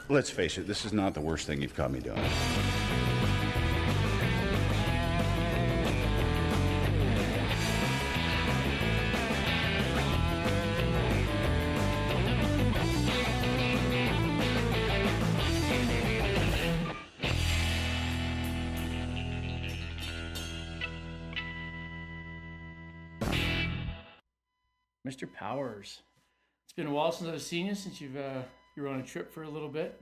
let's face it, this is not the worst thing you've caught me doing. Mr. Powers. It's been a while since I've seen you, since you were on a trip for a little bit.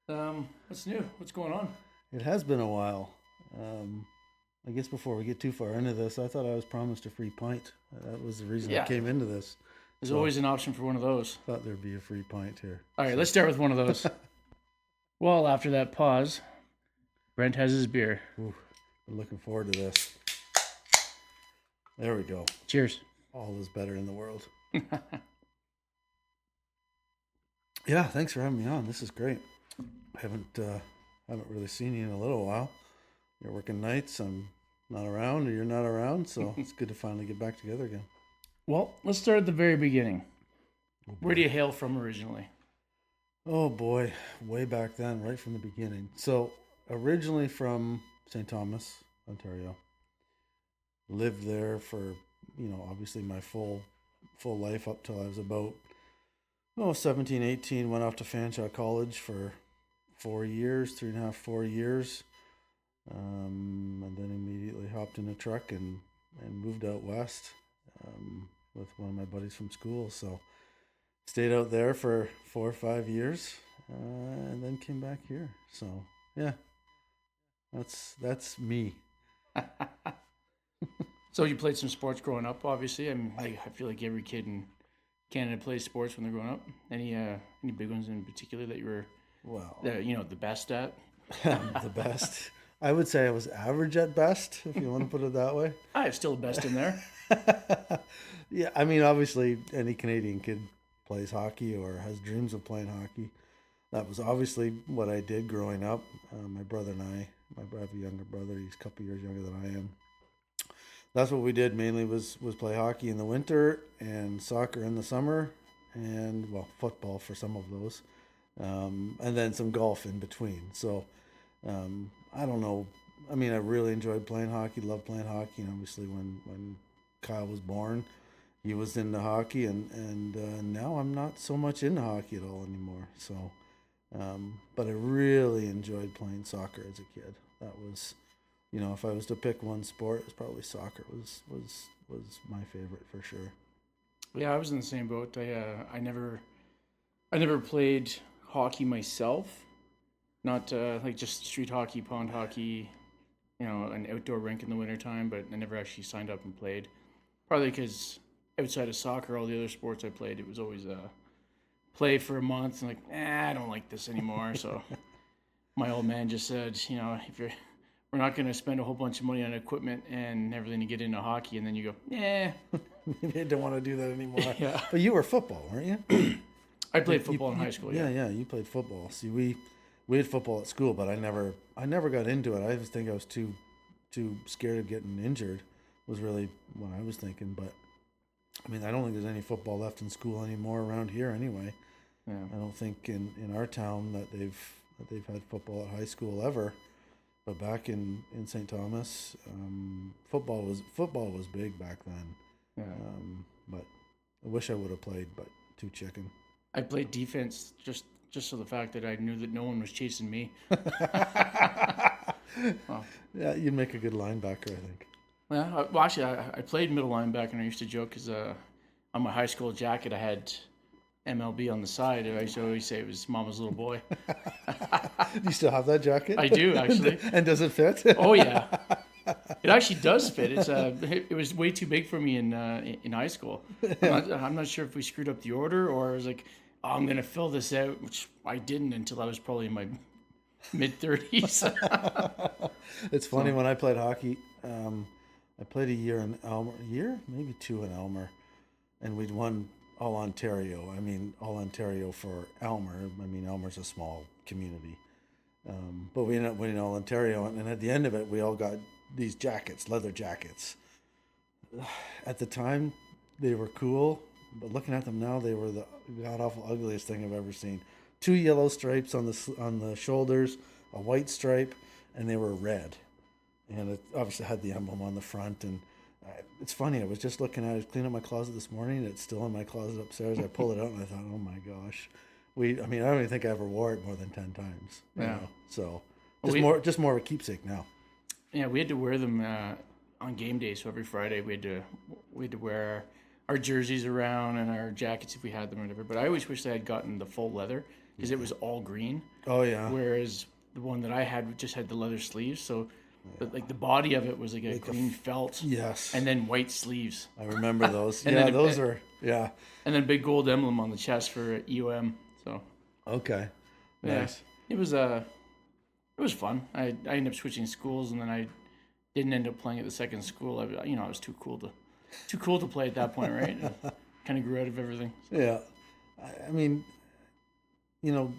What's new? What's going on? It has been a while. I guess before we get too far into this, I thought I was promised a free pint. That was the reason I came into this. There's always an option for one of those. Thought there'd be a free pint here. All right, let's start with one of those. Well, after that pause, Brent has his beer. Ooh, been looking forward to this. There we go. Cheers. All is better in the world. Yeah, thanks for having me on. This is great. I haven't really seen you in a little while. You're working nights. I'm not around, or you're not around, so it's good to finally get back together again. Well, let's start at the very beginning. Where do you hail from originally? Oh boy, way back then, right from the beginning. So originally from St. Thomas, Ontario. Lived there for, obviously my full life up till I was about 17, 18. Went off to Fanshawe College for 4 years, 3.5, 4 years. And then immediately hopped in a truck and moved out west with one of my buddies from school. So stayed out there for 4 or 5 years and then came back here. So yeah, that's me. So you played some sports growing up, obviously. I feel like every kid in Canada plays sports when they're growing up. Any big ones in particular that you were, the best at? The best. I would say I was average at best, if you want to put it that way. I'm still the best in there. Yeah, obviously any Canadian kid plays hockey or has dreams of playing hockey. That was obviously what I did growing up. My brother and I have a younger brother. He's a couple years younger than I am. That's what we did mainly was play hockey in the winter and soccer in the summer and, football for some of those. And then some golf in between. So, I don't know. I really enjoyed playing hockey, loved playing hockey. And obviously when Kyle was born, he was into hockey and now I'm not so much into hockey at all anymore. So, but I really enjoyed playing soccer as a kid. That was, if I was to pick one sport, it's probably soccer was my favorite for sure. Yeah, I was in the same boat. I never played hockey myself. Not like just street hockey, pond hockey, an outdoor rink in the wintertime, but I never actually signed up and played. Probably because outside of soccer, all the other sports I played, it was always play for a month and I don't like this anymore. So my old man just said, we're not going to spend a whole bunch of money on equipment and everything to get into hockey. And then you go, Maybe I don't want to do that anymore. Yeah. But you were football, weren't you? I played football in high school. Yeah, you played football. See, we had football at school, but I never got into it. I just think I was too scared of getting injured was really what I was thinking. But I don't think there's any football left in school anymore around here anyway. Yeah. I don't think in our town that they've had football at high school ever. But back in St. Thomas, football was big back then. Yeah. But I wish I would have played, but too chicken. I played defense just so the fact that I knew that no one was chasing me. Yeah, you'd make a good linebacker, I think. Yeah, well, actually, I played middle linebacker, and I used to joke because on my high school jacket I had MLB on the side. I used to always say it was Mama's little boy. Do you still have that jacket? I do, actually. And does it fit? Oh yeah, it actually does fit. It was way too big for me in high school. I'm not sure if we screwed up the order or I was like, I'm going to fill this out, which I didn't until I was probably in my mid-30s. It's funny, when I played hockey, I played a year in Elmer, maybe 2 in Elmer, and we'd won all Ontario. All Ontario for Elmer. Elmer's a small community. But we ended up winning all Ontario, and at the end of it, we all got these jackets, leather jackets. At the time, they were cool, but looking at them now, they were the god-awful ugliest thing I've ever seen. 2 yellow stripes on the shoulders, a white stripe, and they were red. And it obviously had the emblem on the front. And it's funny, I was just looking at it, cleaning up my closet this morning. It's still in my closet upstairs. I pulled it out and I thought, oh my gosh. I don't even think I ever wore it more than 10 times. You know? So just more of a keepsake now. Yeah, we had to wear them on game day. So every Friday we had to wear our jerseys around and our jackets if we had them or whatever. But I always wish I had gotten the full leather because it was all green. Oh yeah. Whereas the one that I had just had the leather sleeves. So like the body of it was like a green felt. Yes. And then white sleeves. I remember those. And yeah, then those are yeah. And then big gold emblem on the chest for EOM. So okay. Nice. Yeah, it was fun. I ended up switching schools, and then I didn't end up playing at the second school. I was too cool to play at that point, right? Kind of grew out of everything. Yeah. I mean,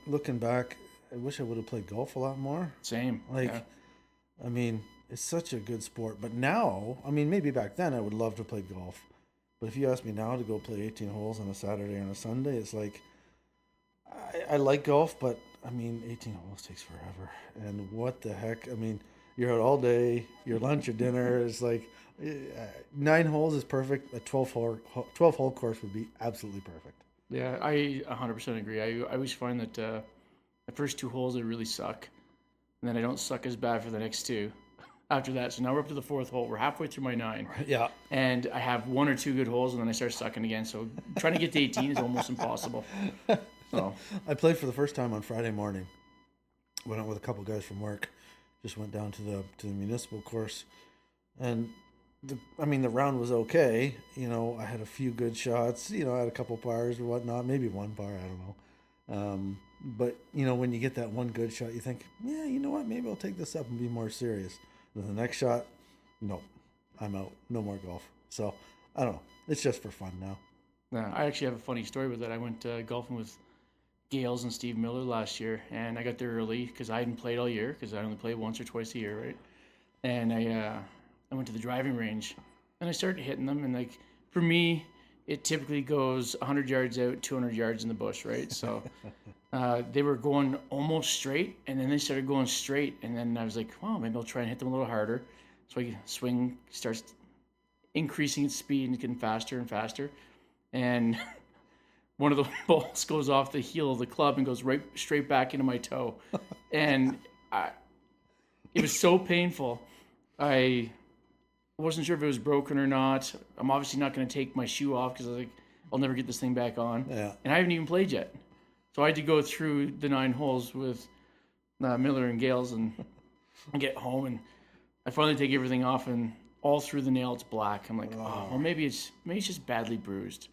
looking back, I wish I would have played golf a lot more. Same. I mean, it's such a good sport. But now, I mean, maybe back then I would love to play golf. But if you ask me now to go play 18 holes on a Saturday and a Sunday, it's like, I like golf, but I mean, 18 holes takes forever. And what the heck? I mean, you're out all day, your lunch, your dinner. It's like 9 holes is perfect. A 12-hole course would be absolutely perfect. Yeah, I 100% agree. I always find that the first 2 holes, I really suck. And then I don't suck as bad for the next 2 after that. So now we're up to the 4th hole. We're halfway through my 9. Yeah. And I have 1 or 2 good holes, and then I start sucking again. So trying to get to 18 is almost impossible. So I played for the first time on Friday morning. Went out with a couple guys from work. Just went down to the municipal course, and the round was okay. I had a few good shots. I had a couple pars or whatnot, maybe one par, I don't know. But when you get that one good shot, you think, yeah, you know what? Maybe I'll take this up and be more serious. Then the next shot, nope, I'm out. No more golf. So I don't know. It's just for fun now. Yeah, I actually have a funny story with that. I went golfing with Gales and Steve Miller last year, and I got there early because I hadn't played all year because I only play once or twice a year, right? And I went to the driving range, and I started hitting them, and like for me, it typically goes 100 yards out, 200 yards in the bush, right? So they were going almost straight, and then they started going straight, and then I was like, well, maybe I'll try and hit them a little harder. So I swing starts increasing its speed and getting faster and faster, and one of the balls goes off the heel of the club and goes right straight back into my toe. And it was so painful. I wasn't sure if it was broken or not. I'm obviously not going to take my shoe off because I was like, I'll never get this thing back on. Yeah. And I haven't even played yet. So I had to go through the 9 holes with Miller and Gales and get home. And I finally take everything off, and all through the nail it's black. I'm like, oh, well, maybe it's just badly bruised.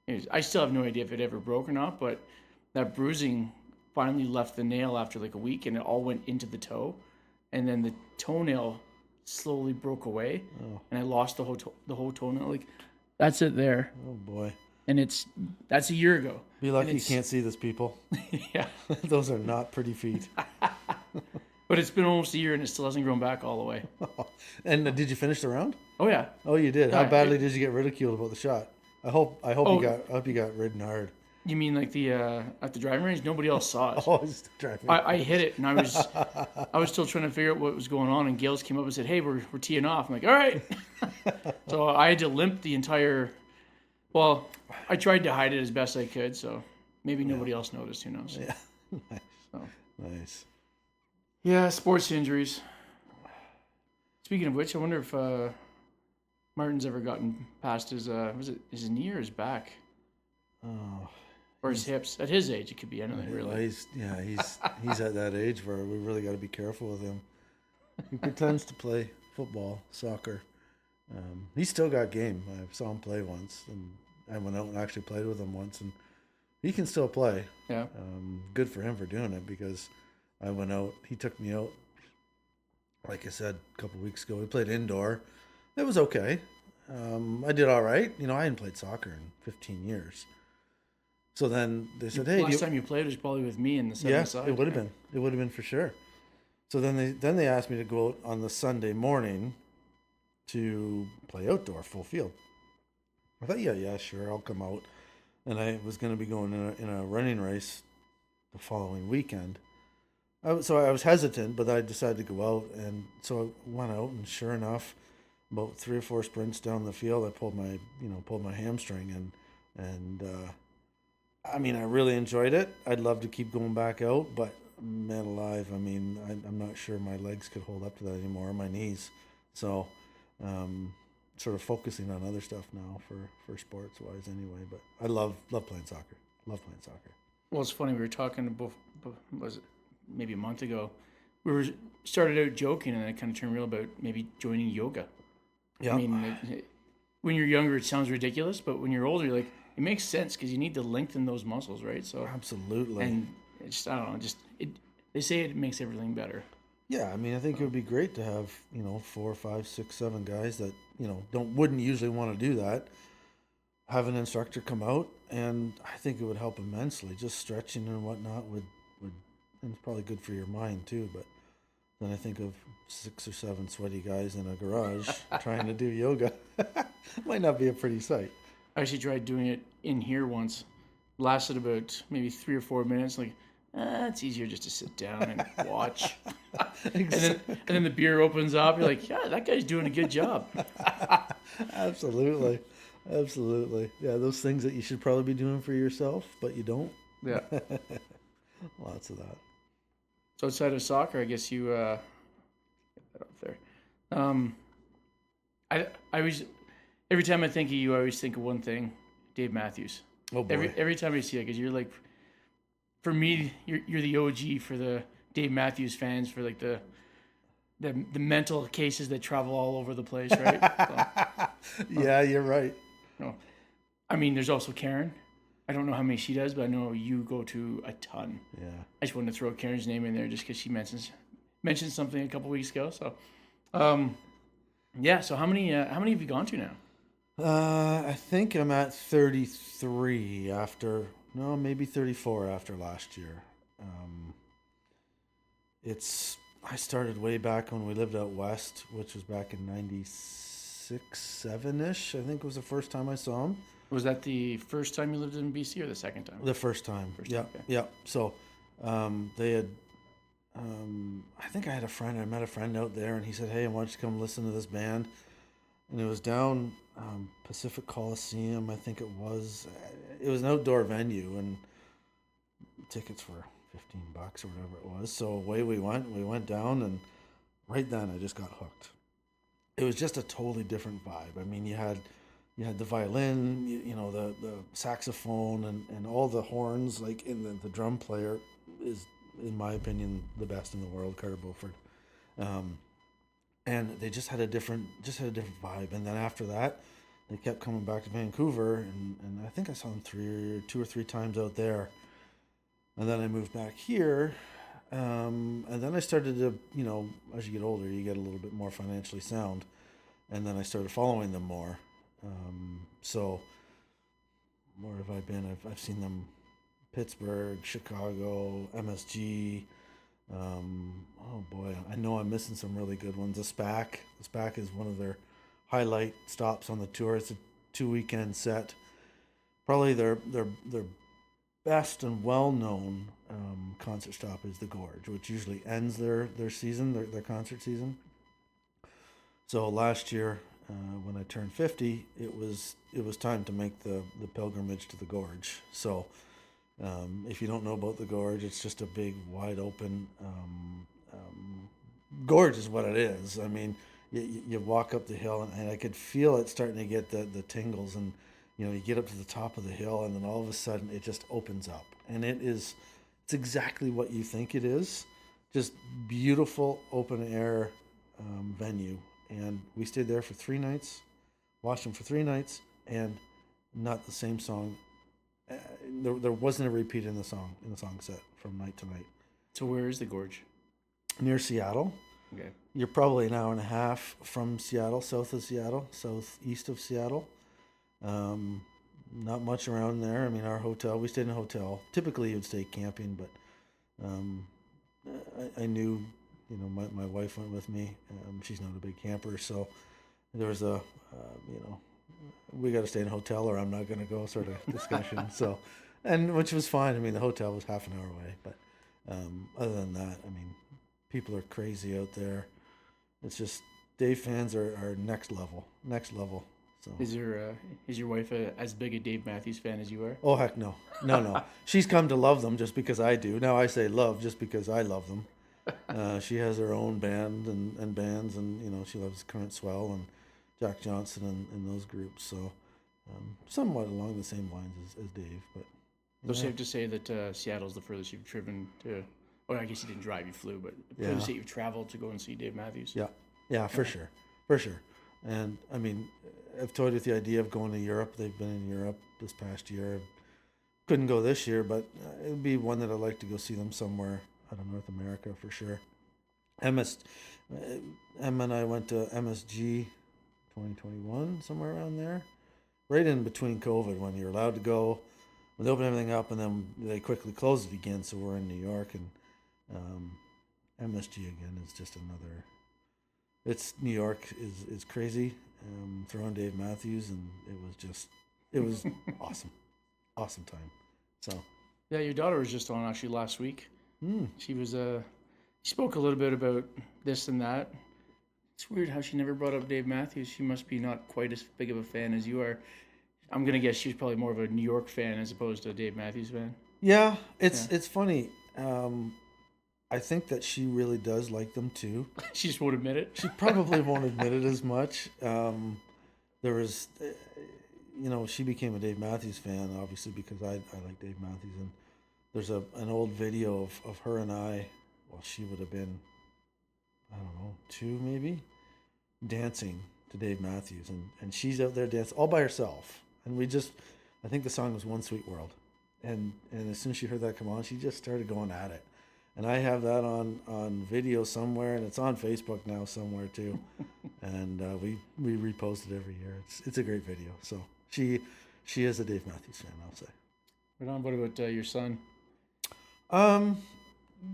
Anyways, I still have no idea if it ever broke or not, but that bruising finally left the nail after like a week, and it all went into the toe, and then the toenail slowly broke away, and I lost the whole toenail. Like, that's it there. Oh boy! And that's a year ago. Be lucky you can't see this, people. Yeah, those are not pretty feet. But it's been almost a year, and it still hasn't grown back all the way. And did you finish the round? Oh yeah. Oh, you did. Yeah, How badly did you get ridiculed about the shot? I hope you got ridden hard. You mean like the at the driving range? Nobody else saw it. Oh, it's the driving. I hit it, and I was still trying to figure out what was going on. And Gales came up and said, "Hey, we're teeing off." I'm like, "All right." So I had to limp the entire. Well, I tried to hide it as best I could, so maybe nobody else noticed. Who knows? Yeah. Nice. So. Nice. Yeah, sports injuries. Speaking of which, I wonder if Martin's ever gotten past his his knee or his back? Oh. Or his hips. At his age, it could be anything, really. He's at that age where we really got to be careful with him. He pretends to play football, soccer. He's still got game. I saw him play once, and I went out and actually played with him once, and he can still play. Yeah. Good for him for doing it, because I went out. He took me out, like I said, a couple weeks ago. We played indoor. It was okay. I did all right. I hadn't played soccer in 15 years. So then they said, "Hey, last time you played was probably with me in the 7 side." Yeah, it would have been. It would have been for sure. So then they asked me to go out on the Sunday morning to play outdoor, full field. I thought, yeah, sure, I'll come out. And I was going to be going in a running race the following weekend. So I was hesitant, but I decided to go out, and so I went out, and sure enough, about 3 or 4 sprints down the field, I pulled my hamstring, and I mean, I really enjoyed it. I'd love to keep going back out, but man alive, I mean, I'm not sure my legs could hold up to that anymore, or my knees. So, sort of focusing on other stuff now for sports wise, anyway. But I love playing soccer. Love playing soccer. Well, it's funny. We were talking about, was it maybe a month ago? We were started out joking, and I kind of turned real about maybe joining yoga. Yeah. I mean, when you're younger, it sounds ridiculous, but when you're older, you're like, it makes sense because you need to lengthen those muscles, right? So Absolutely. and it's just, I don't know, they say it makes everything better. Yeah, I mean, I think it would be great to have 4, 5, 6, 7 guys that wouldn't usually want to do that. Have an instructor come out, and I think it would help immensely. Just stretching and whatnot would and it's probably good for your mind too. But then I think of 6 or 7 sweaty guys in a garage trying to do yoga. Might not be a pretty sight. I actually tried doing it in here once. Lasted about maybe 3 or 4 minutes. Like, it's easier just to sit down and watch. and then the beer opens up. You're like, yeah, that guy's doing a good job. Absolutely. Yeah, those things that you should probably be doing for yourself, but you don't. Yeah. Lots of that. So outside of soccer, I guess you get that up there. I always, every time I think of you, I always think of one thing: Dave Matthews. Oh boy! Every time I see it, because you're like, for me, you're the OG for the Dave Matthews fans, for like the mental cases that travel all over the place, right? Yeah, you're right. No, I mean, there's also Karen. I don't know how many she does, but I know you go to a ton. Yeah. I just wanted to throw Karen's name in there just because she mentioned something a couple weeks ago. So, yeah. So how many have you gone to now? I think I'm at 33 maybe 34 after last year. I started way back when we lived out west, which was back in 96, 7-ish. I think was the first time I saw him. Was that the first time you lived in BC or the second time? The first time. Yeah. Okay. Yeah. So, they had, I think I met a friend out there, and he said, hey, why don't you come listen to this band? And it was down Pacific Coliseum, I think it was. It was an outdoor venue, and tickets were $15 or whatever it was. So away we went. We went down, and right then I just got hooked. It was just a totally different vibe. I mean, you had the violin, the saxophone, and all the horns. Like, in the drum player is, in my opinion, the best in the world, Carter Beauford. And they just had a different vibe. And then after that, they kept coming back to Vancouver, and I think I saw them 2 or 3 times out there. And then I moved back here, and then I started to, as you get older, you get a little bit more financially sound, and then I started following them more. So where have I been? I've seen them Pittsburgh, Chicago, MSG. Oh boy, I know I'm missing some really good ones. The SPAC is one of their highlight stops on the tour. It's a 2-weekend set. Probably their best and well-known concert stop is the Gorge, which usually ends their season, their concert season. So last year, when I turned 50, it was time to make the pilgrimage to the Gorge. So if you don't know about the Gorge, it's just a big, wide open gorge is what it is. I mean, you walk up the hill, and I could feel it starting to get the tingles, and you get up to the top of the hill, and then all of a sudden it just opens up, and it's exactly what you think it is. Just beautiful open air venue. And we stayed there for 3 nights, watched them for 3 nights, and not the same song. There wasn't a repeat in the song set from night to night. So where is the Gorge? Near Seattle. Okay. You're probably an hour and a half from Seattle, southeast of Seattle. Not much around there. I mean, our hotel, we stayed in a hotel. Typically, you'd stay camping, but I knew. My wife went with me. She's not a big camper, so there was we got to stay in a hotel or I'm not going to go sort of discussion. So and which was fine. I mean, the hotel was half an hour away, but other than that, I mean, people are crazy out there. It's just Dave fans are next level. So Is your wife as big a Dave Matthews fan as you are? oh heck no, no. She's come to love them just because I do. Now I say love just because I love them. She has her own band and bands, and she loves Current Swell and Jack Johnson and those groups. So somewhat along the same lines as Dave, but. So safe to say that Seattle's the furthest you've driven to. Well, I guess you didn't drive; you flew, but the furthest that you've traveled to go and see Dave Matthews. Yeah, for sure. And I mean, I've toyed with the idea of going to Europe. They've been in Europe this past year. Couldn't go this year, but it'd be one that I'd like to go see them somewhere out of North America for sure. Emma and I went to MSG 2021, somewhere around there, right in between COVID when you're allowed to go. When they opened everything up, and then they quickly closed it again. So we're in New York, and MSG again is just another. It's New York is crazy. Throwing Dave Matthews, and it was awesome time. So yeah, your daughter was just on actually last week. She was she spoke a little bit about this and that. It's weird how she never brought up Dave Matthews. She must be not quite as big of a fan as you are. I'm gonna guess she's probably more of a New York fan as opposed to a Dave Matthews fan. Yeah, it's funny. I think that she really does like them too. She just won't admit it. She probably won't admit it as much. There was, she became a Dave Matthews fan obviously because I like Dave Matthews, and there's an old video of her and I. Well, she would have been, I don't know, 2 maybe, dancing to Dave Matthews, and she's out there dancing all by herself. And I think the song was One Sweet World. And as soon as she heard that come on, she just started going at it. And I have that on video somewhere, and it's on Facebook now somewhere too. And we repost it every year. It's a great video. So she is a Dave Matthews fan, I'll say. Right on. What about your son?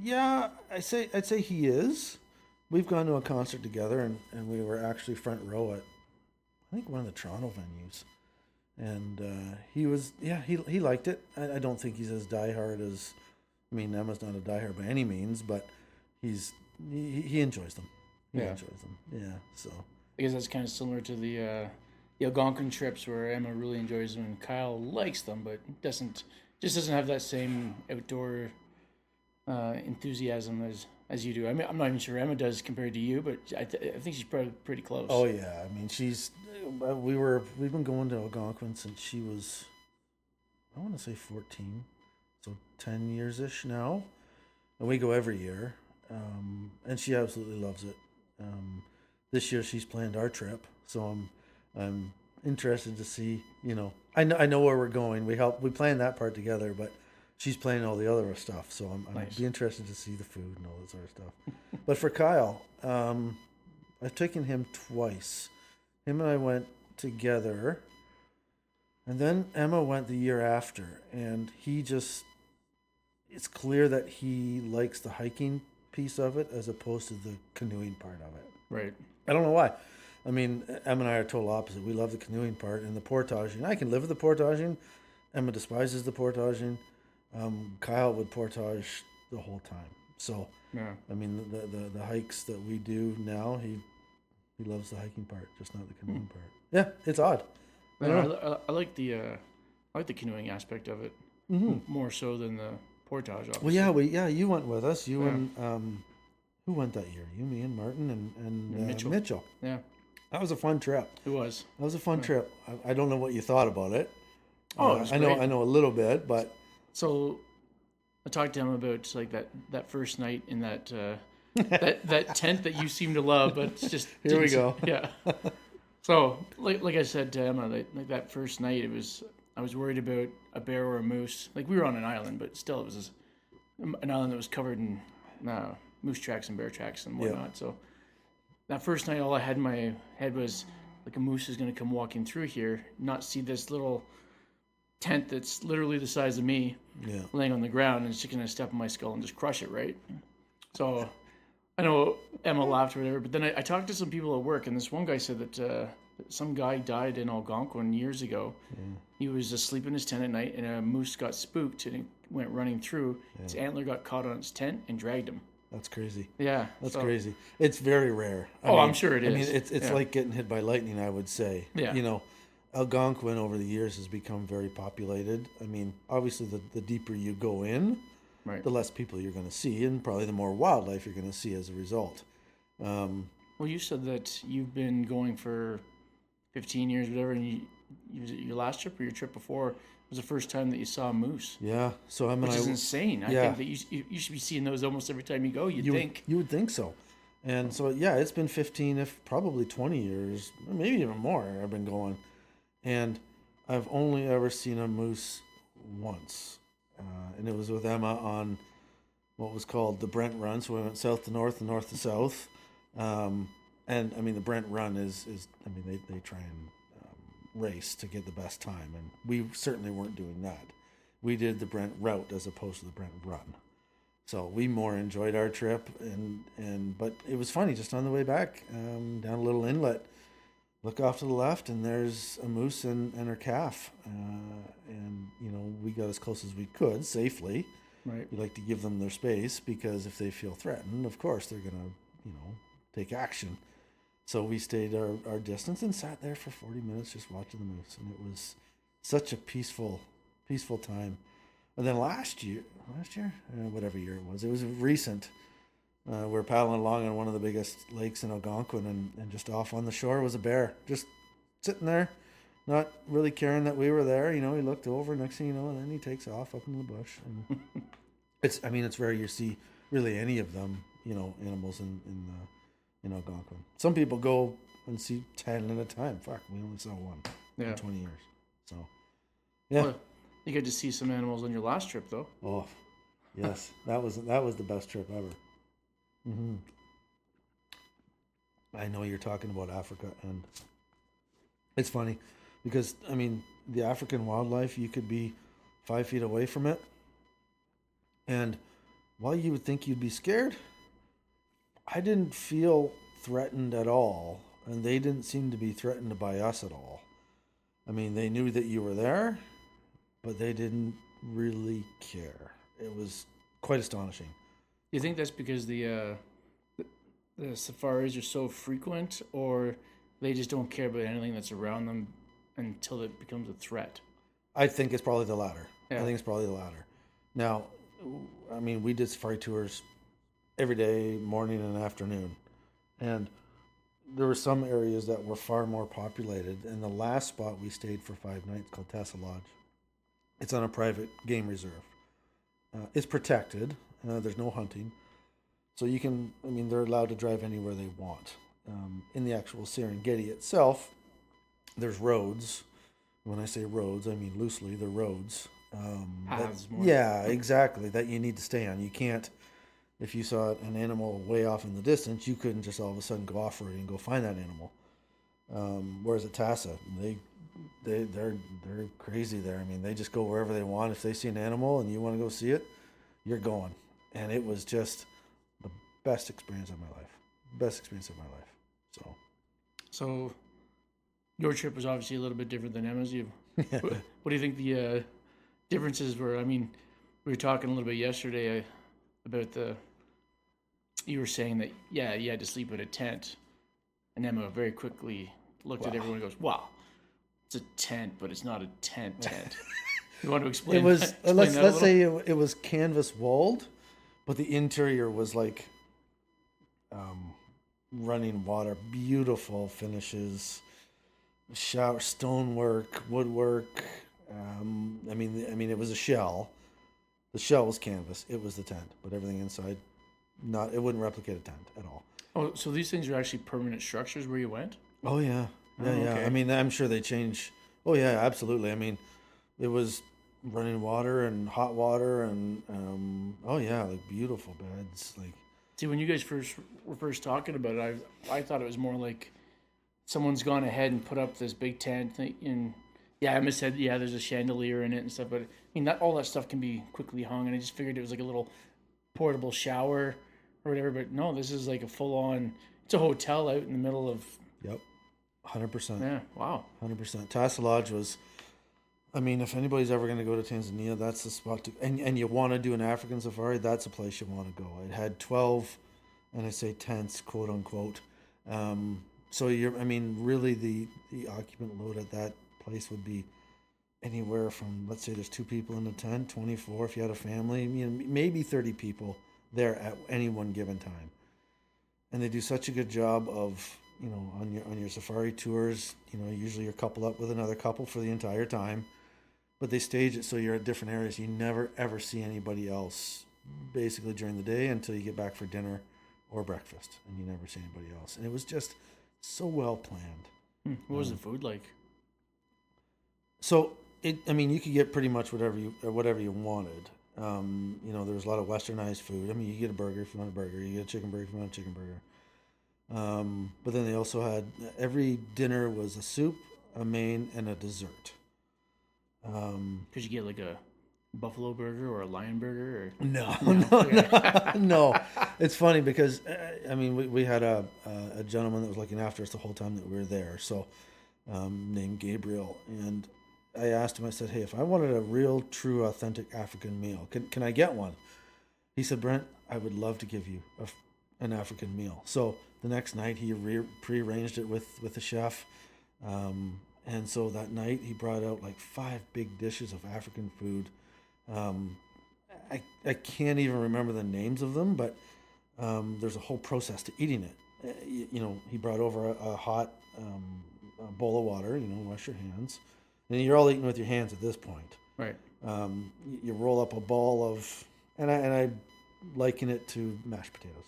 Yeah, I'd say he is. We've gone to a concert together, and we were actually front row at, I think, one of the Toronto venues. And he liked it. I don't think he's as diehard as, I mean, Emma's not a diehard by any means, but he enjoys them. He enjoys them. Yeah, so. I guess that's kind of similar to the Algonquin trips where Emma really enjoys them and Kyle likes them, but doesn't have that same outdoor enthusiasm as you do. I mean, I'm not even sure Emma does compared to you, but I think she's probably pretty close. Oh yeah, I mean we've been going to Algonquin since she was, I want to say 14, so 10 years ish now, and we go every year, and she absolutely loves it. This year she's planned our trip, so I'm interested to see. I know where we're going. We plan that part together, but she's planning all the other stuff, so I'm Nice. be interested to see the food and all that sort of stuff. But for Kyle, I've taken him twice. Him and I went together, and then Emma went the year after, and it's clear that he likes the hiking piece of it as opposed to the canoeing part of it. Right. I don't know why. I mean, Emma and I are total opposite. We love the canoeing part and the portaging. I can live with the portaging. Emma despises the portaging. Kyle would portage the whole time. So, Yeah. I mean, the hikes that we do now, he loves the hiking part, just not the canoeing part. Yeah, it's odd. I don't know. I like the canoeing aspect of it more so than the portage. Well, Obviously. yeah, you went with us. You and who went that year? You, me, and Martin, and Mitchell. Yeah, That was a fun trip. it was. That was a fun trip. I don't know what you thought about it. Oh, it was I great. know a little bit, but So I talked to him about like that first night in that that tent that you seem to love, but it's just Here we didn't- go. Yeah. So like I said to Emma, like that first night, I was worried about a bear or a moose. Like we were on an island, but still it was an island that was covered in moose tracks and bear tracks and whatnot. So that first night, all I had in my head was like a moose is going to come walking through here, not see this little tent that's literally the size of me yeah. laying on the ground, and it's just going to step on my skull and just crush it, right? So I know Emma laughed or whatever, but then I talked to some people at work, and this one guy said that some guy died in Algonquin years ago. He was asleep in his tent at night, and a moose got spooked and it went running through. His antler got caught on his tent and dragged him. That's crazy. Yeah, That's crazy. It's very rare. I'm sure it is. I mean, it's like getting hit by lightning, I would say. Yeah. You know, Algonquin over the years has become very populated. I mean, obviously, the deeper you go in, right. the less people you're going to see, and probably the more wildlife you're going to see as a result. Well, you said that you've been going for 15 years, whatever, and your last trip or your trip before was the first time that you saw a moose. Yeah. So I mean, Which is insane. I yeah. think that you should be seeing those almost every time you go. You would think so. And so, yeah, it's been 15, if probably 20 years, or maybe even more, I've been going. And I've only ever seen a moose once. And it was with Emma on what was called the Brent Run. So we went south to north and north to south. And I mean, the Brent Run is I mean, they try and race to get the best time. And we certainly weren't doing that. We did the Brent Route as opposed to the Brent Run. So we more enjoyed our trip, but it was funny just on the way back down a little inlet. Look off to the left, and there's a moose and her calf, and you know we got as close as we could safely. Right. We like to give them their space because if they feel threatened, of course they're gonna take action. So we stayed our distance and sat there for 40 minutes just watching the moose, and it was such a peaceful time. And then last year, whatever year it was recent. We're paddling along on one of the biggest lakes in Algonquin, and just off on the shore was a bear, just sitting there, not really caring that we were there. You know, he looked over, next thing you know, and then he takes off up in the bush. And it's rare you see really any of them, animals in Algonquin. Some people go and see 10 at a time. Fuck, we only saw one in 20 years. So, yeah. Well, you get to see some animals on your last trip, though. Oh, yes, that was the best trip ever. Mm-hmm. I know you're talking about Africa, and it's funny because I mean the African wildlife, you could be 5 feet away from it, and while you would think you'd be scared, I didn't feel threatened at all, and they didn't seem to be threatened by us at all. I mean, they knew that you were there, but they didn't really care. It was quite astonishing. Do you think that's because the safaris are so frequent, or they just don't care about anything that's around them until it becomes a threat? I think it's probably the latter. Yeah. I think it's probably the latter. Now, I mean, we did safari tours every day, morning and afternoon. And there were some areas that were far more populated. And the last spot we stayed for 5 nights called Tessa Lodge. It's on a private game reserve. It's protected. There's no hunting. So they're allowed to drive anywhere they want. In the actual Serengeti itself, there's roads. When I say roads, I mean loosely, they're roads. Paths more. Yeah, exactly, that you need to stay on. You can't, if you saw an animal way off in the distance, you couldn't just all of a sudden go off roading and go find that animal. Whereas at Tassa, they're crazy there. I mean, they just go wherever they want. If they see an animal and you want to go see it, you're going. And it was just the best experience of my life. So your trip was obviously a little bit different than Emma's. What do you think the differences were? I mean, we were talking a little bit yesterday about you were saying that, you had to sleep in a tent. And Emma very quickly looked at everyone and goes, wow, it's a tent, but it's not a tent. You want to explain it was that? Let's say it was canvas walled, but the interior was like running water, beautiful finishes, shower, stonework, woodwork. I mean it was a shell. The shell was canvas. It was the tent, but everything inside, it wouldn't replicate a tent at all. Oh, so these things are actually permanent structures where you went? Oh yeah. Okay. I mean, I'm sure they change. Oh yeah, absolutely. I mean, it was running water and hot water and like beautiful beds. Like, see, when you guys were first talking about it, I thought it was more like someone's gone ahead and put up this big tent thing, and Emma said there's a chandelier in it and stuff. But I mean, all that stuff can be quickly hung, and I just figured it was like a little portable shower or whatever. But no, this is like a full on. It's a hotel out in the middle of. Yep. 100%. Yeah. Wow. 100%. Tasa Lodge was, I mean, if anybody's ever going to go to Tanzania, that's the spot to, and you want to do an African safari, that's a place you want to go. It had 12, and I say tents, quote unquote. So I mean, really the occupant load at that place would be anywhere from, let's say there's 2 people in the tent, 24 if you had a family, maybe 30 people there at any one given time. And they do such a good job of, on your safari tours, usually you're coupled up with another couple for the entire time, but they stage it so you're at different areas. You never ever see anybody else basically during the day until you get back for dinner or breakfast, and you never see anybody else. And it was just so well planned. What was the food like? So you could get pretty much whatever you wanted. There was a lot of westernized food. I mean, you get a burger if you want a burger. You get a chicken burger if you want a chicken burger. But then they also had, every dinner was a soup, a main, and a dessert. Could you get like a buffalo burger or a lion burger? Or? No. It's funny because, we had a gentleman that was looking after us the whole time that we were there. So, named Gabriel. And I asked him, I said, hey, if I wanted a real, true, authentic African meal, can I get one? He said, Brent, I would love to give you an African meal. So the next night he prearranged it with the chef. And so that night he brought out like 5 big dishes of African food. I can't even remember the names of them, but there's a whole process to eating it. He brought over a hot bowl of water, wash your hands. And you're all eating with your hands at this point. Right. You roll up a ball of, and I liken it to mashed potatoes.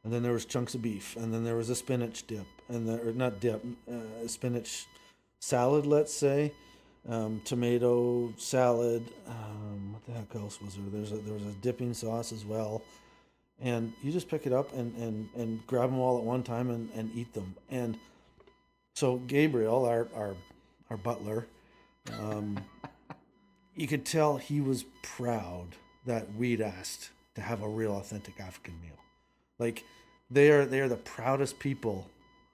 And then there was chunks of beef, and then there was a spinach dip, spinach salad, let's say, tomato salad. What the heck else was there? There was a dipping sauce as well, and you just pick it up and grab them all at one time and eat them. And so Gabriel, our butler, you could tell he was proud that we'd asked to have a real authentic African meal. Like they are the proudest people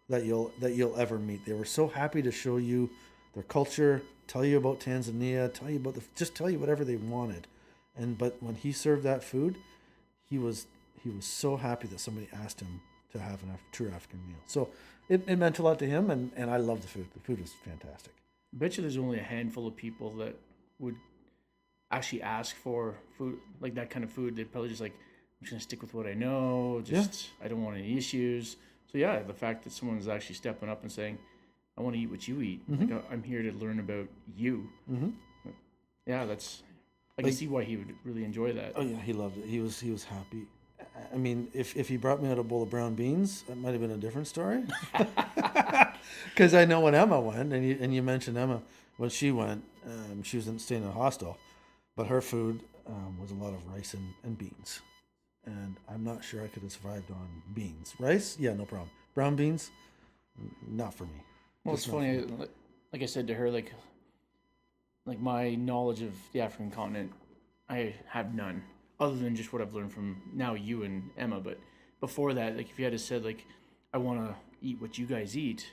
that you'll ever meet. They were so happy to show you their culture, tell you about Tanzania, tell you whatever they wanted. But when he served that food, he was so happy that somebody asked him to have a true African meal. So it meant a lot to him, and I love the food. The food was fantastic. I bet you there's only a handful of people that would actually ask for food, like that kind of food. They'd probably just like, I'm just going to stick with what I know. I don't want any issues. So yeah, the fact that someone's actually stepping up and saying, I want to eat what you eat. Mm-hmm. Like, I'm here to learn about you. Mm-hmm. Yeah, I can see why he would really enjoy that. Oh yeah, he loved it. He was happy. I mean, if he brought me out a bowl of brown beans, that might have been a different story. Because I know when Emma went, and you mentioned Emma, when she went, she was staying in a hostel, but her food was a lot of rice and beans. And I'm not sure I could have survived on beans. Rice? Yeah, no problem. Brown beans? Not for me. Well, it's funny. Like I said to her, like my knowledge of the African continent, I have none, other than just what I've learned from now you and Emma. But before that, like if you had said like, I want to eat what you guys eat,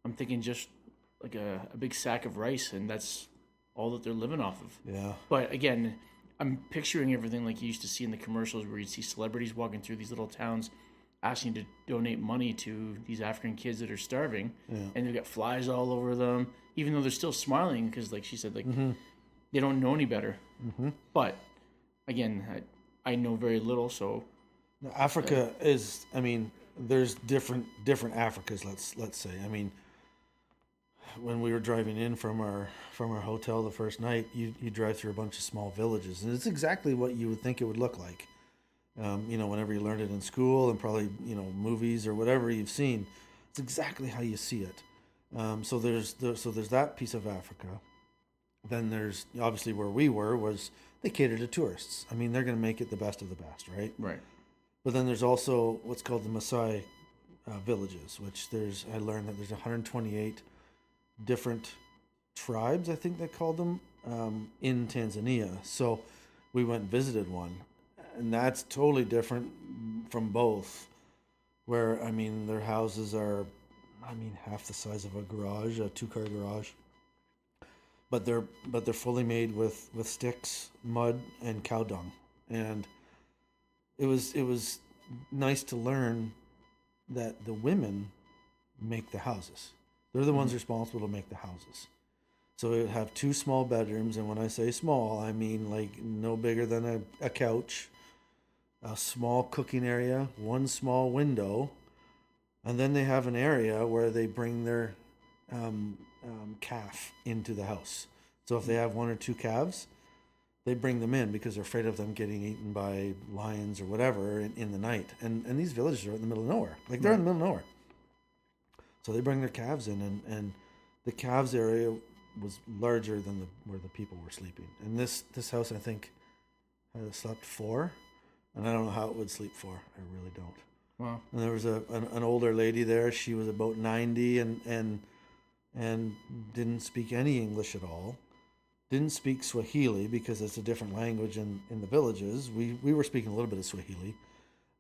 I'm thinking just like a big sack of rice, and that's all that they're living off of. Yeah. But again, I'm picturing everything like you used to see in the commercials where you'd see celebrities walking through these little towns asking to donate money to these African kids that are starving. Yeah. And they've got flies all over them, even though they're still smiling because, like she said, like Mm-hmm. they don't know any better. Mm-hmm. But again, I know very little, so Now, Africa is, I mean, there's different Africas, let's say. I mean, when we were driving in from our hotel the first night, you drive through a bunch of small villages, and it's exactly what you would think it would look like. Whenever you learned it in school and probably movies or whatever you've seen, it's exactly how you see it. So there's that piece of Africa. Then there's obviously where we were was they cater to tourists. I mean, they're going to make it the best of the best, right? right. But then there's also what's called the Maasai villages, which I learned that there's 128 different tribes, I think they called them, in Tanzania. So we went and visited one, and that's totally different from both. Where, I mean, their houses are, I mean, half the size of a garage, a 2-car garage. But they're fully made with sticks, mud, and cow dung, and it was nice to learn that the women make the houses. They're the ones responsible to make the houses. So it would have 2 small bedrooms, and when I say small, I mean like no bigger than a couch, a small cooking area, 1 small window, and then they have an area where they bring their calf into the house. So if they have 1 or 2 calves, they bring them in because they're afraid of them getting eaten by lions or whatever in the night. And these villages are in the middle of nowhere. Like they're in the middle of nowhere. So they bring their calves in, and the calves area was larger than where the people were sleeping. And this house, I think, slept 4, and I don't know how it would sleep 4. I really don't. Wow. And there was an older lady there. She was about 90 and didn't speak any English at all. Didn't speak Swahili because it's a different language in the villages. We were speaking a little bit of Swahili.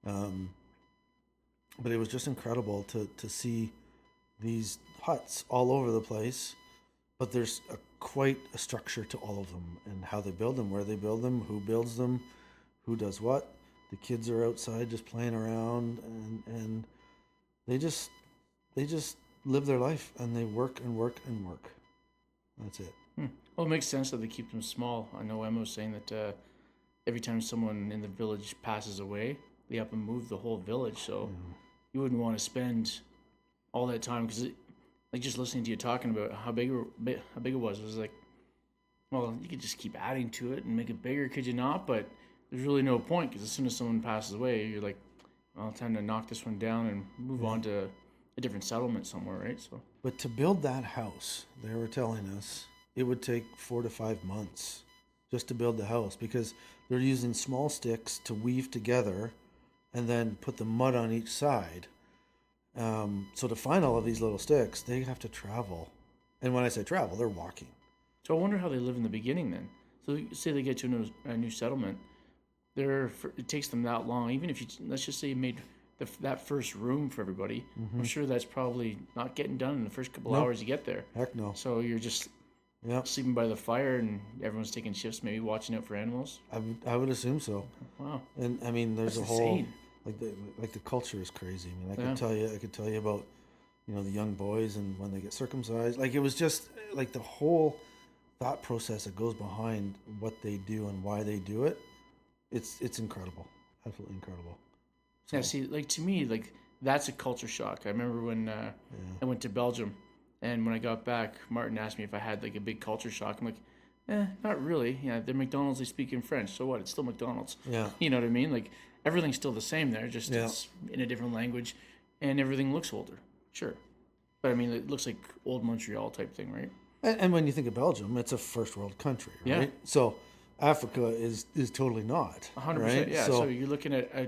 But it was just incredible to see these huts all over the place. But there's quite a structure to all of them and how they build them, where they build them, who builds them, who does what. The kids are outside just playing around, and they just live their life, and they work and work and work. That's it. Well, it makes sense that they keep them small. I know Emma was saying that every time someone in the village passes away, they have to move the whole village. So you wouldn't want to spend all that time, because like just listening to you talking about how big it was like, well, you could just keep adding to it and make it bigger, could you not? But there's really no point, because as soon as someone passes away, you're like, well, time to knock this one down and move on to a different settlement somewhere, right? So, but to build that house, they were telling us it would take 4 to 5 months just to build the house, because they're using small sticks to weave together and then put the mud on each side. So to find all of these little sticks, they have to travel. And when I say travel, they're walking. So I wonder how they live in the beginning then. So say they get to a new settlement, it takes them that long. Even if let's just say you made that first room for everybody, I'm sure that's probably not getting done in the first couple hours you get there. Heck no. So you're just sleeping by the fire, and everyone's taking shifts, maybe watching out for animals. I would assume so. Wow. And I mean, there's That's a whole insane. like the culture is crazy. I mean, I could tell you about, the young boys and when they get circumcised. Like, it was just like the whole thought process that goes behind what they do and why they do it. It's incredible, absolutely incredible. So, Yeah, see, like to me, like that's a culture shock. I remember when I went to Belgium, and when I got back, Martin asked me if I had like a big culture shock. I'm like, not really. Yeah, they're McDonald's, they speak in French. So what? It's still McDonald's. Yeah. You know what I mean? Like everything's still the same there, just it's in a different language, and everything looks older. Sure. But I mean, it looks like old Montreal type thing, right? And when you think of Belgium, it's a first world country, right? Yeah. So Africa is totally not. 100%. Right? Yeah. So you're looking at a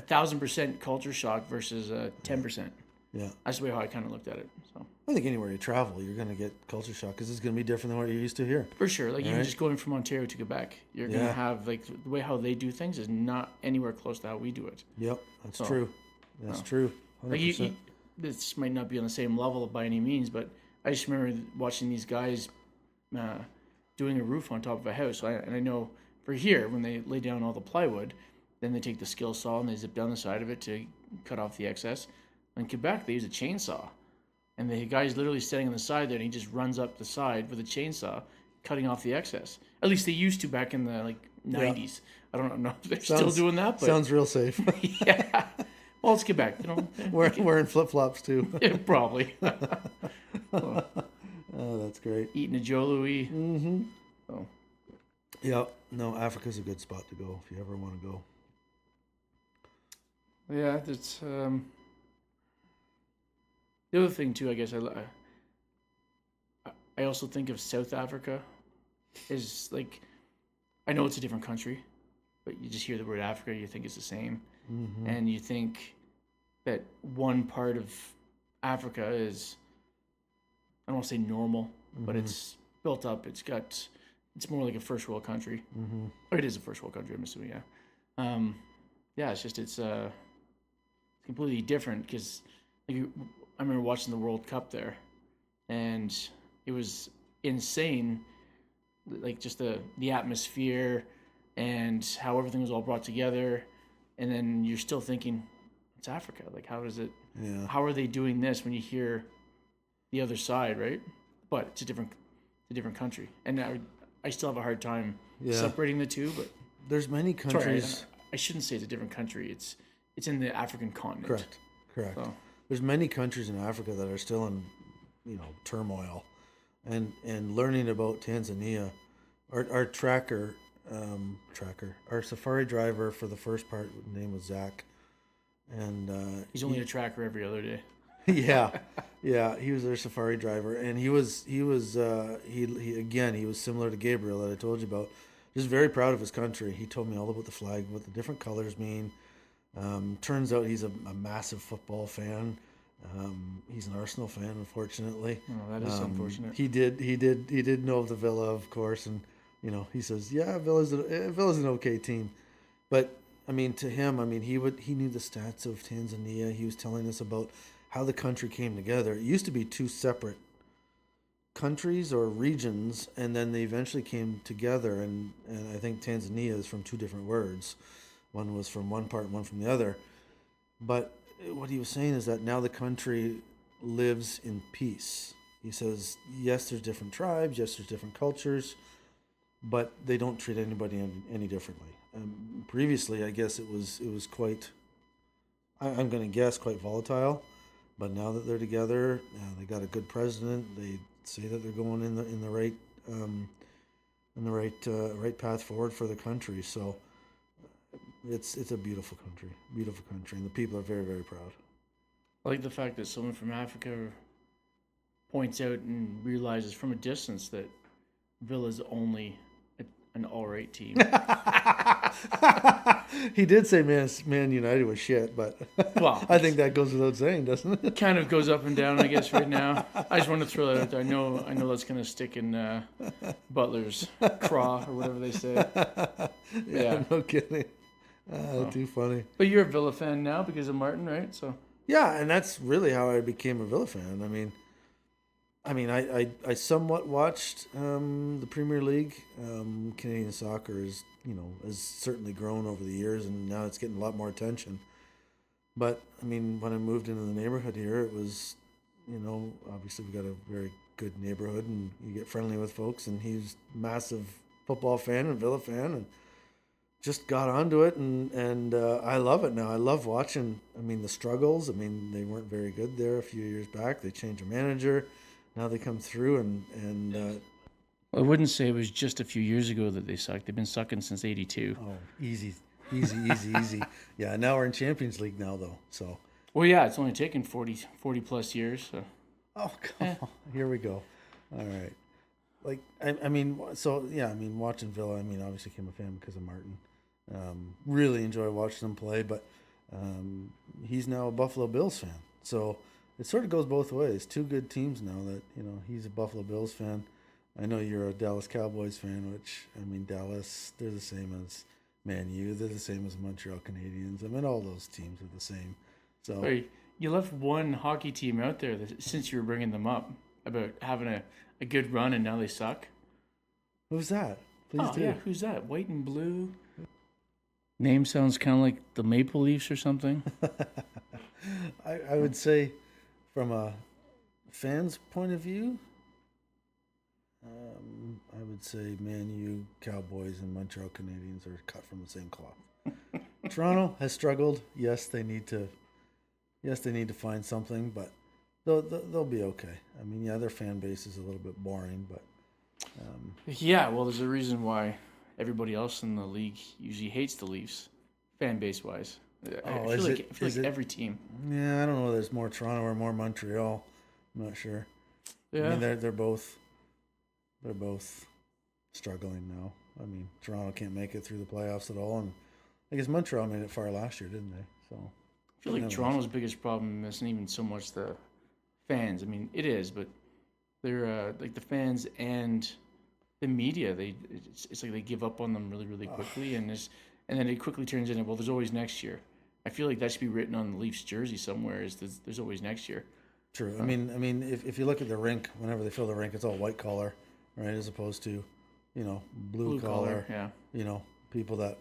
1,000% culture shock versus 10%. Yeah. That's the way how I kind of looked at it. So I think anywhere you travel, you're going to get culture shock because it's going to be different than what you're used to here. for sure, like even Right. just going from Ontario to Quebec, you're gonna have like the way how they do things is not anywhere close to how we do it. Yep, that's So, true. That's true. 100%. Like this might not be on the same level by any means, but I just remember watching these guys doing a roof on top of a house. And I know for here, when they lay down all the plywood, then they take the skill saw and they zip down the side of it to cut off the excess. In Quebec, they use a chainsaw. And the guy's literally standing on the side there, and he just runs up the side with a chainsaw, cutting off the excess. At least they used to back in the 90s. I don't know if they're still doing that, but Sounds real safe. yeah. Well, it's Quebec, Wearing flip-flops too. Yeah, probably. Oh, that's great. Eating a Joe Louis. Mm-hmm. Oh. Yeah, no, Africa's a good spot to go if you ever want to go. Yeah, that's the other thing too. I guess I also think of South Africa is like, I know it's a different country, but you just hear the word Africa, you think it's the same, and you think that one part of Africa is, I don't want to say normal, but it's built up. It's more like a first world country, or it is a first world country. I'm assuming, yeah. It's just it's completely different because like, I remember watching the World Cup there, and it was insane, like just the atmosphere and how everything was all brought together. And then you're still thinking, it's Africa. Like, how is it? Yeah. How are they doing this when you hear the other side, right? But it's a different country, and I still have a hard time separating the two. But There's many countries. sorry, I shouldn't say it's a different country. It's in the African continent. Correct. So, There's many countries in Africa that are still in, turmoil, and learning about Tanzania, our our safari driver for the first part, his name was Zach, and he's only a tracker every other day. yeah, he was their safari driver, and he was similar to Gabriel that I told you about, just very proud of his country. He told me all about the flag, what the different colors mean. Turns out he's a massive football fan. He's an Arsenal fan, unfortunately. Oh, that is unfortunate. He did know of the Villa, of course, and he says, yeah, Villa's an okay team, but I mean, to him, he knew the stats of Tanzania. He was telling us about how the country came together. It used to be two separate countries or regions, and then they eventually came together. And I think Tanzania is from two different words. One was from one part, one from the other. But what he was saying is that now the country lives in peace. He says, yes, there's different tribes, yes, there's different cultures, but they don't treat anybody any differently. Previously, I guess it was quite, I'm going to guess, quite volatile. But now that they're together, they got a good president. They say that they're going in the right path forward for the country. So it's a beautiful country, and the people are very, very proud. I like the fact that someone from Africa points out and realizes from a distance that Villa's only an all-right team. He did say Man United was shit, but Well, I think that goes without saying, doesn't it? kind of goes up and down, I guess, right now. I just want to throw that out there. I know that's going to stick in Butler's craw or whatever they say. Yeah. No kidding. Too funny. But you're a Villa fan now because of Martin, right? So Yeah, and that's really how I became a Villa fan. I somewhat watched the Premier League. Canadian soccer has certainly grown over the years, and now it's getting a lot more attention. But when I moved into the neighborhood here, it was, obviously we got a very good neighborhood, and you get friendly with folks. And he's a massive football fan and Villa fan, and just got onto it, and I love it now. I love watching. The struggles. They weren't very good there a few years back. They changed their manager. Now they come through, and I wouldn't say it was just a few years ago that they sucked. They've been sucking since '82. oh, easy. Yeah, now we're in Champions League now, though. So. Well, yeah, it's only taken 40 plus years. So. Oh, come on. Here we go. All right. Watching Villa. Obviously became a fan because of Martin. Really enjoy watching him play, but he's now a Buffalo Bills fan. So it sort of goes both ways. Two good teams now that, he's a Buffalo Bills fan. I know you're a Dallas Cowboys fan, which, Dallas, they're the same as Man U. They're the same as Montreal Canadiens. All those teams are the same. So Wait, you left one hockey team out there since you were bringing them up about having a good run and now they suck. Who's that? Please do. Yeah, who's that? White and blue? Name sounds kind of like the Maple Leafs or something. I would say, from a fan's point of view, I would say Man U, Cowboys, and Montreal Canadiens are cut from the same cloth. Toronto has struggled. Yes, they need to find something, but they'll be okay. Their fan base is a little bit boring, but yeah, well, there's a reason why everybody else in the league usually hates the Leafs, fan base wise. I feel like every team. Yeah, I don't know. There's more Toronto or more Montreal. I'm not sure. Yeah, they're both struggling now. Toronto can't make it through the playoffs at all, and I guess Montreal made it far last year, didn't they? So I feel like Toronto's biggest problem isn't even so much the fans. It is, but they're like the fans and the media. It's like they give up on them really, really quickly, and then it quickly turns into, well, there's always next year. I feel like that should be written on the Leafs jersey somewhere. There's always next year. True. I mean, if you look at the rink, whenever they fill the rink, it's all white collar, right, as opposed to, blue collar. Yeah. People that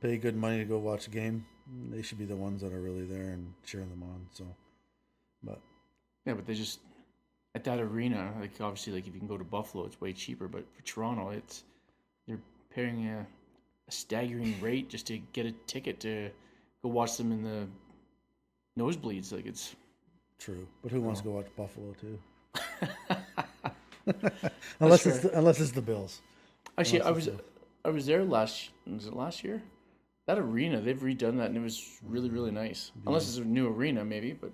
pay good money to go watch a game. They should be the ones that are really there and cheering them on. So, but Yeah, but they just at that arena, like obviously, like if you can go to Buffalo, it's way cheaper. But for Toronto, they're paying a staggering rate just to get a ticket to go watch them in the nosebleeds. Like it's true. But who wants to go watch Buffalo too? unless it's the Bills. Actually, I was there last year? That arena, they've redone that and it was really, really nice. Unless it's a new arena, maybe, but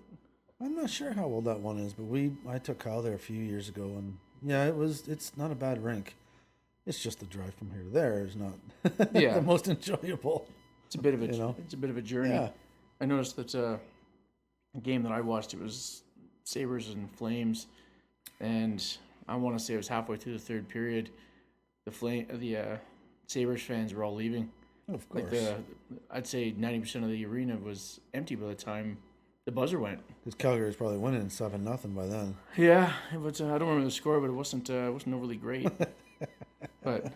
I'm not sure how old that one is, but I took Kyle there a few years ago, and yeah, it's not a bad rink. It's just the drive from here to there is not the most enjoyable. It's a bit of it's a bit of a journey. Yeah. I noticed that a game that I watched, it was Sabres and Flames, and I want to say it was halfway through the third period. The Sabres fans were all leaving. Of course. Like I'd say 90% of the arena was empty by the time the buzzer went. Because Calgary was probably winning 7-0 by then. Yeah, but I don't remember the score, but it wasn't overly great. But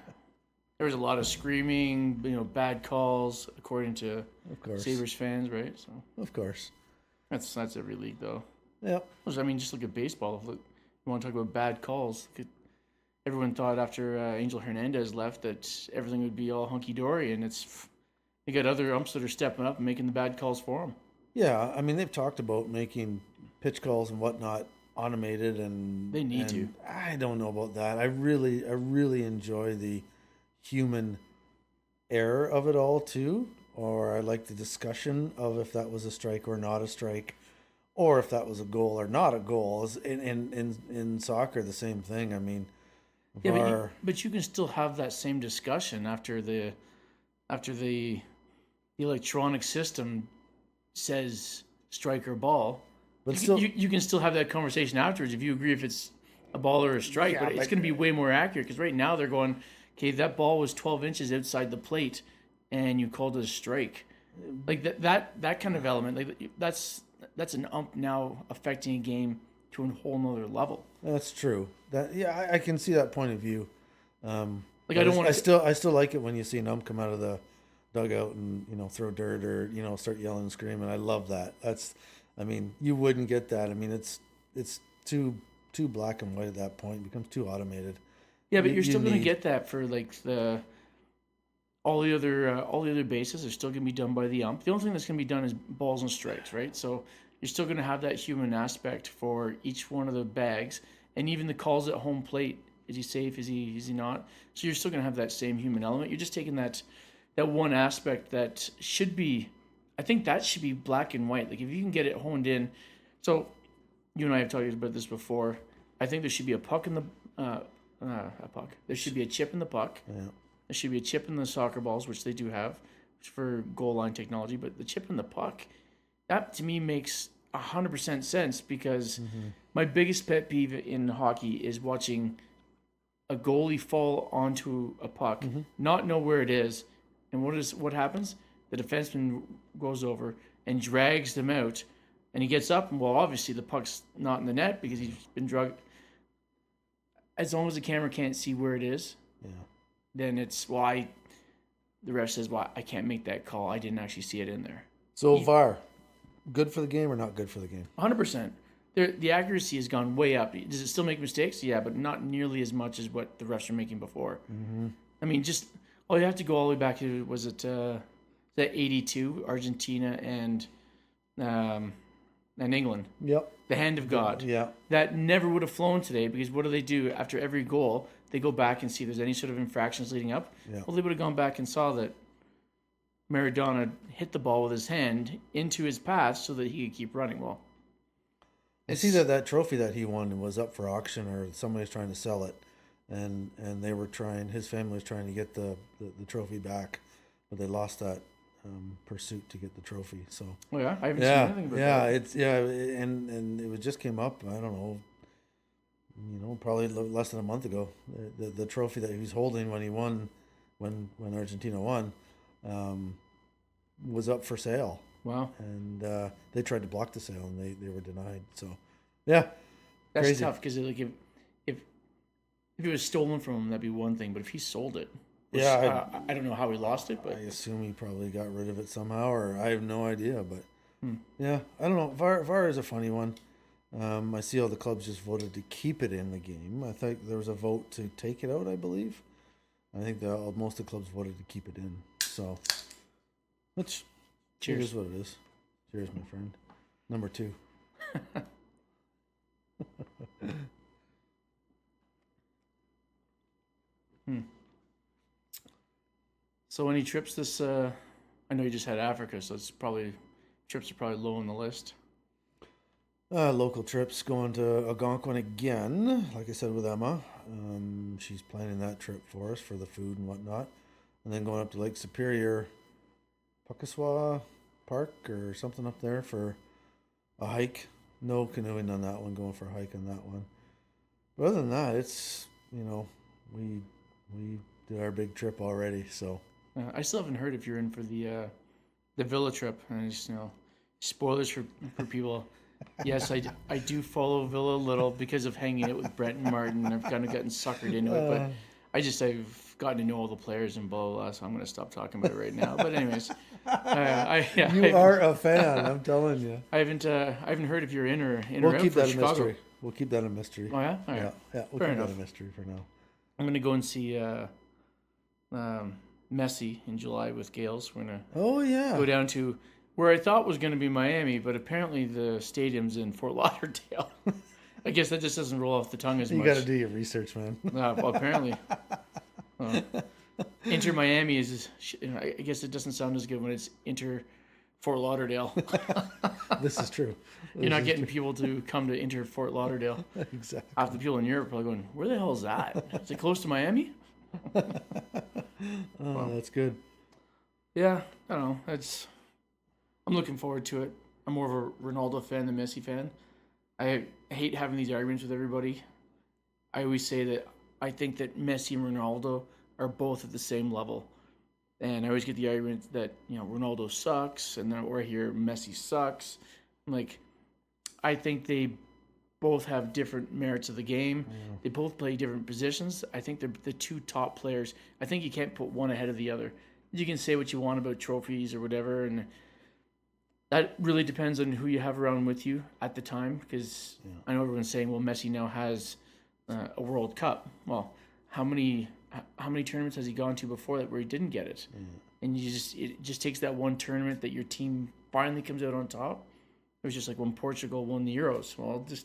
there was a lot of screaming, bad calls, according to Sabres fans, right? So of course, that's every league though. Yeah. I mean, just look at baseball. If you want to talk about bad calls, everyone thought after Angel Hernandez left that everything would be all hunky dory, and you got other umps that are stepping up and making the bad calls for them. Yeah, I mean they've talked about making pitch calls and whatnot automated, and they need to. I don't know about that. I really enjoy the human error of it all too, or I like the discussion of if that was a strike or not a strike, or if that was a goal or not a goal. In soccer, the same thing. I mean, but you can still have that same discussion after the electronic system says strike or ball. But you can still have that conversation afterwards if you agree if it's a ball or a strike. But it's going to be way more accurate because right now they're going, okay, that ball was 12 inches outside the plate, and you called it a strike. Like that kind of element, like that's an ump now affecting a game to a whole nother level. That's true. I can see that point of view. I don't want to. I still like it when you see an ump come out of the dugout and throw dirt or start yelling and screaming. I love that. You wouldn't get that. I mean, it's too black and white at that point. It becomes too automated. Yeah, but you're still going to get that for like all the other bases are still going to be done by the ump. The only thing that's going to be done is balls and strikes, right? So you're still going to have that human aspect for each one of the bags, and even the calls at home plate. Is he safe? Is he not? So you're still going to have that same human element. You're just taking that one aspect that should be, I think that should be black and white. Like if you can get it honed in. So you and I have talked about this before. I think there should be a puck in the a puck. There should be a chip in the puck. Yeah. There should be a chip in the soccer balls, which they do have, for goal line technology. But the chip in the puck, that to me makes 100% sense because my biggest pet peeve in hockey is watching a goalie fall onto a puck, not know where it is, and what happens? The defenseman goes over and drags them out, and he gets up, and well, obviously the puck's not in the net because he's been drugged. As long as the camera can't see where it is, then it's why the ref says, "Well, I can't make that call. I didn't actually see it in there." So VAR, good for the game or not good for the game? 100%. The accuracy has gone way up. Does it still make mistakes? Yeah, but not nearly as much as what the refs are making before. I mean, just you have to go all the way back to that 82 Argentina and England. Yep. The hand of God. Yeah. That never would have flown today because what do? After every goal, they go back and see if there's any sort of infractions leading up. Yeah. Well, they would have gone back and saw that Maradona hit the ball with his hand into his path so that he could keep running. Well, I see that trophy that he won was up for auction or somebody's trying to sell it, and they were his family was trying to get the trophy back, but they lost that pursuit to get the trophy. So I haven't seen anything about that. And it just came up. I don't know, probably less than a month ago. The trophy that he was holding when he won, when Argentina won, was up for sale. Wow. And they tried to block the sale, and they were denied. So, yeah, That's crazy. tough because like if it was stolen from him, that'd be one thing. But if he sold it, which, Yeah, I don't know how he lost it, but I assume he probably got rid of it somehow, or I have no idea. But Hmm. yeah, I don't know. VAR is a funny one. I see all the clubs just voted to keep it in the game. I think there was a vote to take it out, I believe. I think most of the clubs voted to keep it in. So, which it cheers. is what it is. Cheers, my friend. Number 2. So any trips this? I know you just had Africa, so it's probably trips are probably low on the list. Local trips, going to Algonquin again, like I said with Emma. She's planning that trip for us for the food and whatnot. And then going up to Lake Superior, Puckaswa Park or something up there for a hike. No canoeing on that one, going for a hike on that one. But other than that, it's, we did our big trip already, so. I still haven't heard if you're in for the Villa trip. And just spoilers for people. Yes, I do follow Villa a little because of hanging out with Brent and Martin. I've kind of gotten suckered into it, but I've gotten to know all the players and blah blah blah. So I'm going to stop talking about it right now. But anyways, You are a fan, I'm telling you. I haven't heard if you're in or We'll out keep for that a Chicago. mystery. We'll keep that a mystery. Oh yeah, all right. Yeah, we'll Fair keep enough. that a mystery for now. I'm going to go and see Messi in July with Gales. We're going to Oh yeah. go down to where I thought was going to be Miami, but apparently the stadium's in Fort Lauderdale. I guess that just doesn't roll off the tongue as You much. got to do your research, man. Well, apparently. Inter Miami is, I guess it doesn't sound as good when it's Inter Fort Lauderdale. This is true. You're not getting people to come to Inter Fort Lauderdale. Exactly. Half the people in Europe are probably going, where the hell is that? Is it close to Miami? That's good. Yeah, I don't know. I'm looking forward to it. I'm more of a Ronaldo fan than Messi fan. I hate having these arguments with everybody. I always say that I think that Messi and Ronaldo are both at the same level. And I always get the argument that, Ronaldo sucks, and then or I hear Messi sucks. Like, I think they both have different merits of the game. Yeah. They both play different positions. I think they're the two top players. I think you can't put one ahead of the other. You can say what you want about trophies or whatever, and that really depends on who you have around with you at the time. Because I know everyone's saying, well, Messi now has a World Cup. Well, how many tournaments has he gone to before that where he didn't get it? And it just takes that one tournament that your team finally comes out on top. It was just like when Portugal won the Euros. Well, it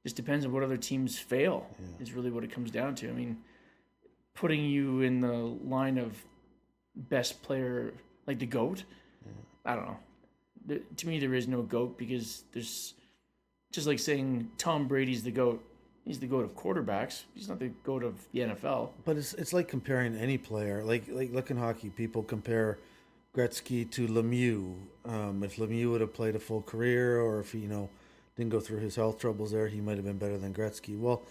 just depends on what other teams fail is really what it comes down to. I mean, putting you in the line of best player, like the GOAT, I don't know. To me, there is no GOAT because there's just like saying Tom Brady's the GOAT. He's the GOAT of quarterbacks. He's not the GOAT of the NFL. But it's like comparing any player. Like look in hockey, people compare Gretzky to Lemieux. If Lemieux would have played a full career, or if he didn't go through his health troubles there, he might have been better than Gretzky. Well,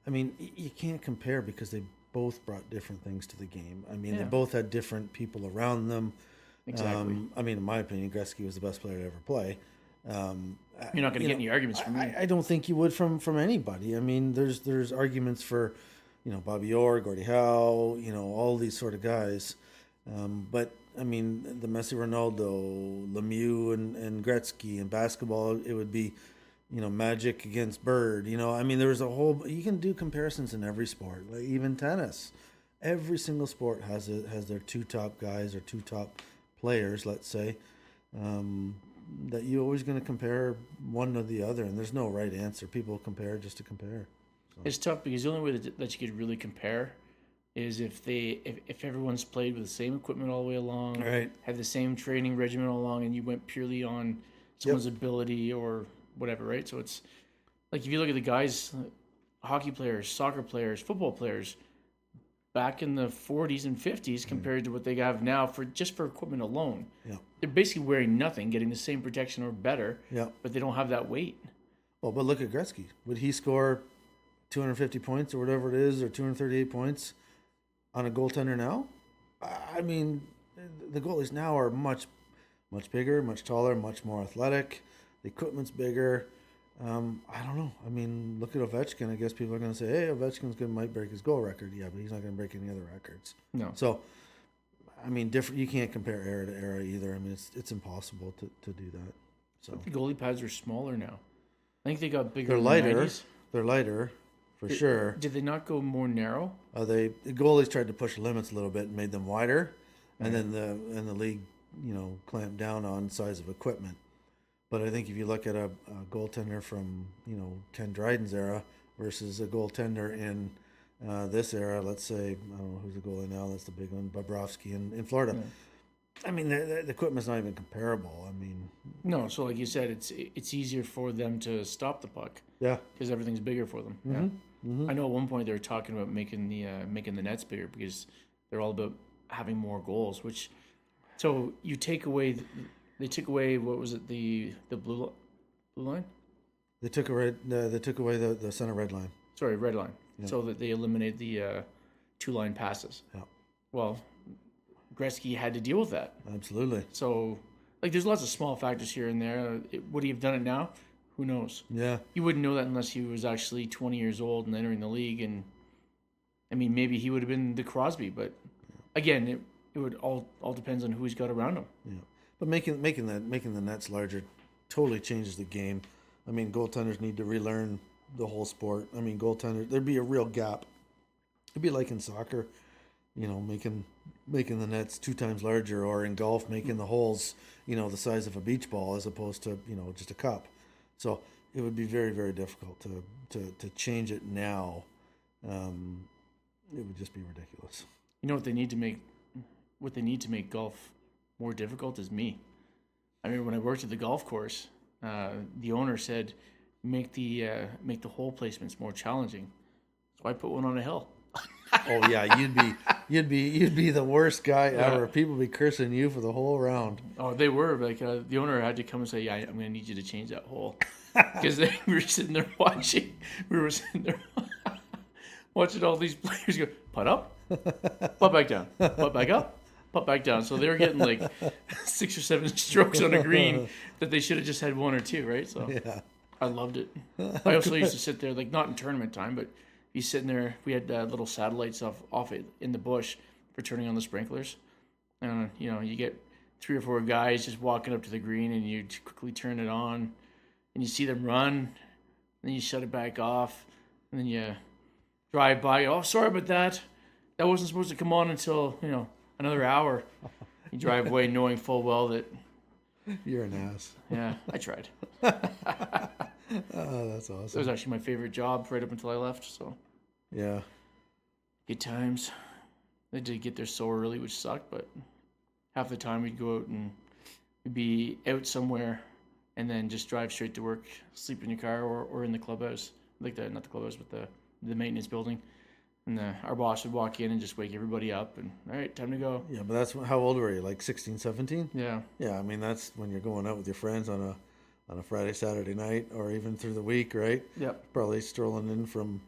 I mean, you can't compare because they both brought different things to the game. I mean, they both had different people around them. Exactly. I mean, in my opinion, Gretzky was the best player to ever play. You're not going to get any arguments from me. I don't think you would from anybody. I mean, there's arguments for, Bobby Orr, Gordie Howe, all these sort of guys. But I mean, the Messi, Ronaldo, Lemieux, and Gretzky in basketball, it would be, Magic against Bird. I mean, there's a whole. You can do comparisons in every sport, like even tennis. Every single sport has their two top guys or two top players, let's say. That you're always going to compare one to the other, and there's no right answer. People compare just to compare. So. It's tough because the only way that you could really compare is if everyone's played with the same equipment all the way along, right, had the same training regimen all along, and you went purely on someone's ability or whatever, right? So it's like if you look at the guys, hockey players, soccer players, football players, back in the 40s and 50s compared to what they have now for equipment alone. Yeah. They're basically wearing nothing, getting the same protection or better, but they don't have that weight. Well, but look at Gretzky. Would he score 250 points or whatever it is, or 238 points on a goaltender now? I mean, the goalies now are much much bigger, much taller, much more athletic. The equipment's bigger. I don't know. I mean, look at Ovechkin. I guess people are going to say, hey, might break his goal record. Yeah, but he's not going to break any other records. No. So, I mean, different. You can't compare era to era either. I mean, it's impossible to do that. So The goalie pads are smaller now. I think they got bigger. they're in the lighter. 90s. They're lighter, for sure. Did they not go more narrow? The goalies tried to push limits a little bit and made them wider, and then the league, clamped down on size of equipment. But I think if you look at a goaltender from Ken Dryden's era versus a goaltender in this era, let's say I don't know who's the goalie now. That's the big one, Bobrovsky in Florida. Yeah. I mean, the equipment's not even comparable. I mean, no. So like you said, it's easier for them to stop the puck. Yeah, because everything's bigger for them. Mm-hmm. Yeah. Mm-hmm. I know at one point they were talking about making the nets bigger because they're all about having more goals. Which, so you take away. They took away what was it the blue line? They took away the center red line. Sorry, red line. Yeah. So that they eliminated the 2-line passes. Yeah. Well, Gretzky had to deal with that. Absolutely. So, like, there's lots of small factors here and there. Would he have done it now? Who knows? Yeah. You wouldn't know that unless he was actually 20 years old and entering the league. And, I mean, maybe he would have been the Crosby. But, again, it would all depends on who he's got around him. Yeah. But making the nets larger totally changes the game. I mean, goaltenders need to relearn the whole sport. I mean, there'd be a real gap. It'd be like in soccer, making the nets 2 times larger, or in golf making the holes, the size of a beach ball as opposed to, just a cup. So it would be very, very difficult to change it now. It would just be ridiculous. You know what they need to make golf more difficult is me. I mean, when I worked at the golf course, the owner said, make the hole placements more challenging. So I put one on a hill. Oh yeah, you'd be the worst guy ever. People be cursing you for the whole round. Oh, they were like the owner had to come and say, "Yeah, I'm going to need you to change that hole," because we were sitting there watching. We were sitting there watching all these players go putt up, putt back down, putt back up, putt back down. So they were getting like 6 or 7 strokes on a green that they should have just had 1 or 2, right? So yeah, I loved it. I also used to sit there, like not in tournament time, but he's sitting there. We had little satellites off it in the bush for turning on the sprinklers. And you get 3 or 4 guys just walking up to the green, and you quickly turn it on, and you see them run, and then you shut it back off, and then you drive by. Oh, sorry about that. That wasn't supposed to come on until another hour. You drive away knowing full well that you're an ass. Yeah, I tried. Oh, that's awesome. It was actually my favorite job right up until I left. So yeah, good times. They did get there so early, which sucked, but half the time we'd go out and we'd be out somewhere and then just drive straight to work, sleep in your car or in the clubhouse, not the clubhouse, but the maintenance building. And our boss would walk in and just wake everybody up and, all right, time to go. Yeah, but how old were you? Like 16, 17? Yeah. Yeah, I mean, that's when you're going out with your friends on a Friday, Saturday night, or even through the week, right? Yep. Probably strolling in from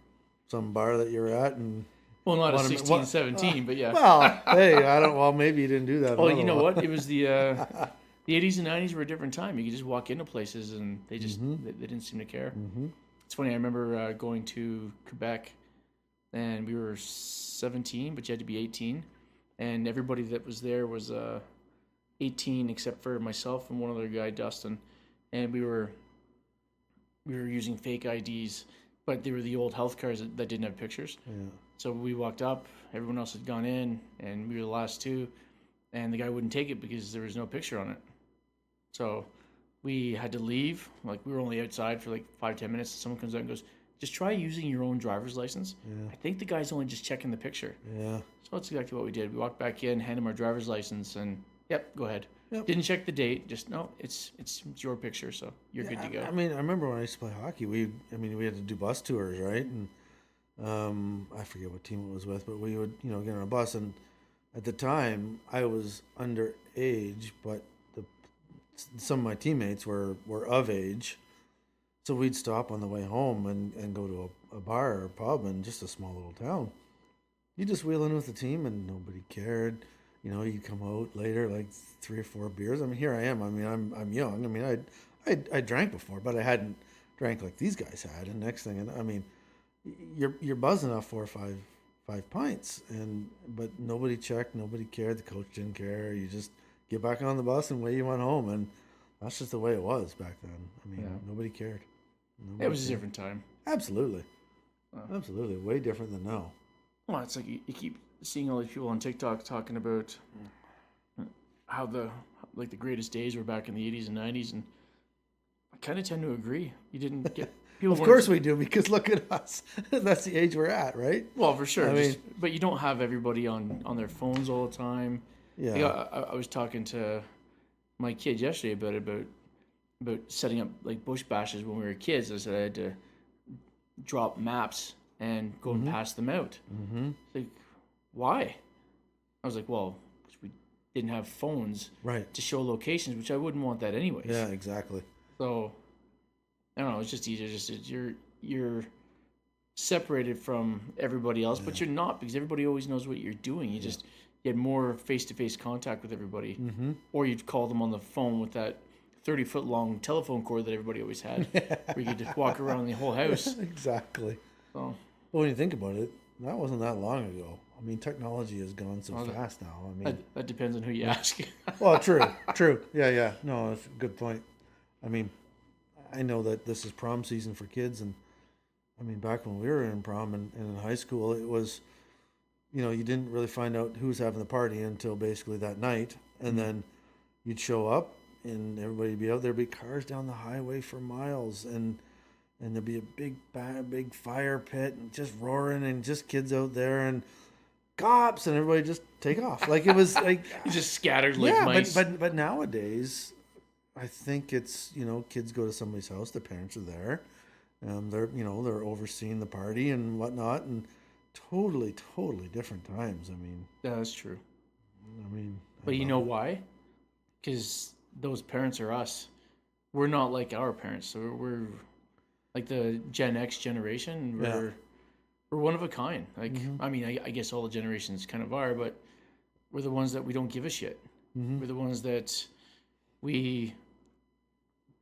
some bar that you're at and... Well, not at 16, 17, but yeah. Well, hey, maybe you didn't do that. Well, you know what? It was the 80s and 90s were a different time. You could just walk into places and they just they didn't seem to care. Mm-hmm. It's funny. I remember going to Quebec, and we were 17, but you had to be 18, and everybody that was there was 18 except for myself and one other guy, Dustin, and we were using fake IDs, but they were the old health cards that didn't have pictures. Yeah. So we walked up, everyone else had gone in, and we were the last 2, and the guy wouldn't take it because there was no picture on it. So we had to leave. Like, we were only outside for like 5-10 minutes. Someone comes out and goes, just try using your own driver's license. Yeah. I think the guy's only just checking the picture. Yeah. So that's exactly what we did. We walked back in, handed him our driver's license, and yep, go ahead. Yep. Didn't check the date. Just, no, it's your picture, so you're good to go. I mean, I remember when I used to play hockey, we had to do bus tours, right? And I forget what team it was with, but we would, get on a bus, and at the time I was underage, but some of my teammates were of age, so we'd stop on the way home and go to a bar or a pub in just a small little town. You just wheel in with the team, and nobody cared. you come out later, like 3 or 4 beers. I mean, here I am. I mean, I'm young. I mean, I drank before, but I hadn't drank like these guys had. And next thing, I mean, you're buzzing off 4 or 5 pints, but nobody checked, nobody cared. The coach didn't care. You just get back on the bus and away you went home, and that's just the way it was back then. I mean, nobody cared. It was a different time. Absolutely, absolutely, way different than now. Well, it's like you keep seeing all these people on TikTok talking about how the greatest days were back in the 80s and 90s, and I kind of tend to agree. You didn't get people. Of course we do, because look at us. That's the age we're at, right? Well, for sure. I mean, but you don't have everybody on their phones all the time. Yeah. I was talking to my kid yesterday about setting up like bush bashes when we were kids. I said I had to drop maps and go and pass them out. Mm-hmm. Like, why? I was like, well, because we didn't have phones to show locations, which I wouldn't want that anyways. Yeah, exactly. So I don't know. It's just easier. You're separated from everybody else, but you're not, because everybody always knows what you're doing. You had more face-to-face contact with everybody, or you'd call them on the phone with that 30-foot long telephone cord that everybody always had, where you could just walk around the whole house. Exactly. So, well, when you think about it, that wasn't that long ago. I mean, technology has gone so fast now. I mean, that depends on who you ask. Well, true. Yeah. No, that's a good point. I mean, I know that this is prom season for kids, and I mean, back when we were in prom and in high school, it was, you didn't really find out who was having the party until basically that night, and then you'd show up, and everybody'd be out there. There'd be cars down the highway for miles, and there'd be a big fire pit, and just roaring, and just kids out there, and cops, and everybody just take off. Like, it was like You just scattered like mice. but nowadays, I think it's, kids go to somebody's house, their parents are there, they're overseeing the party and whatnot, and totally different times. I mean, Yeah, that's true. But you know why? Because those parents are us. We're not like our parents. So we're like the Gen X generation. We're one of a kind. Like, I mean, I guess all the generations kind of are, but we're the ones that we don't give a shit. We're the ones that we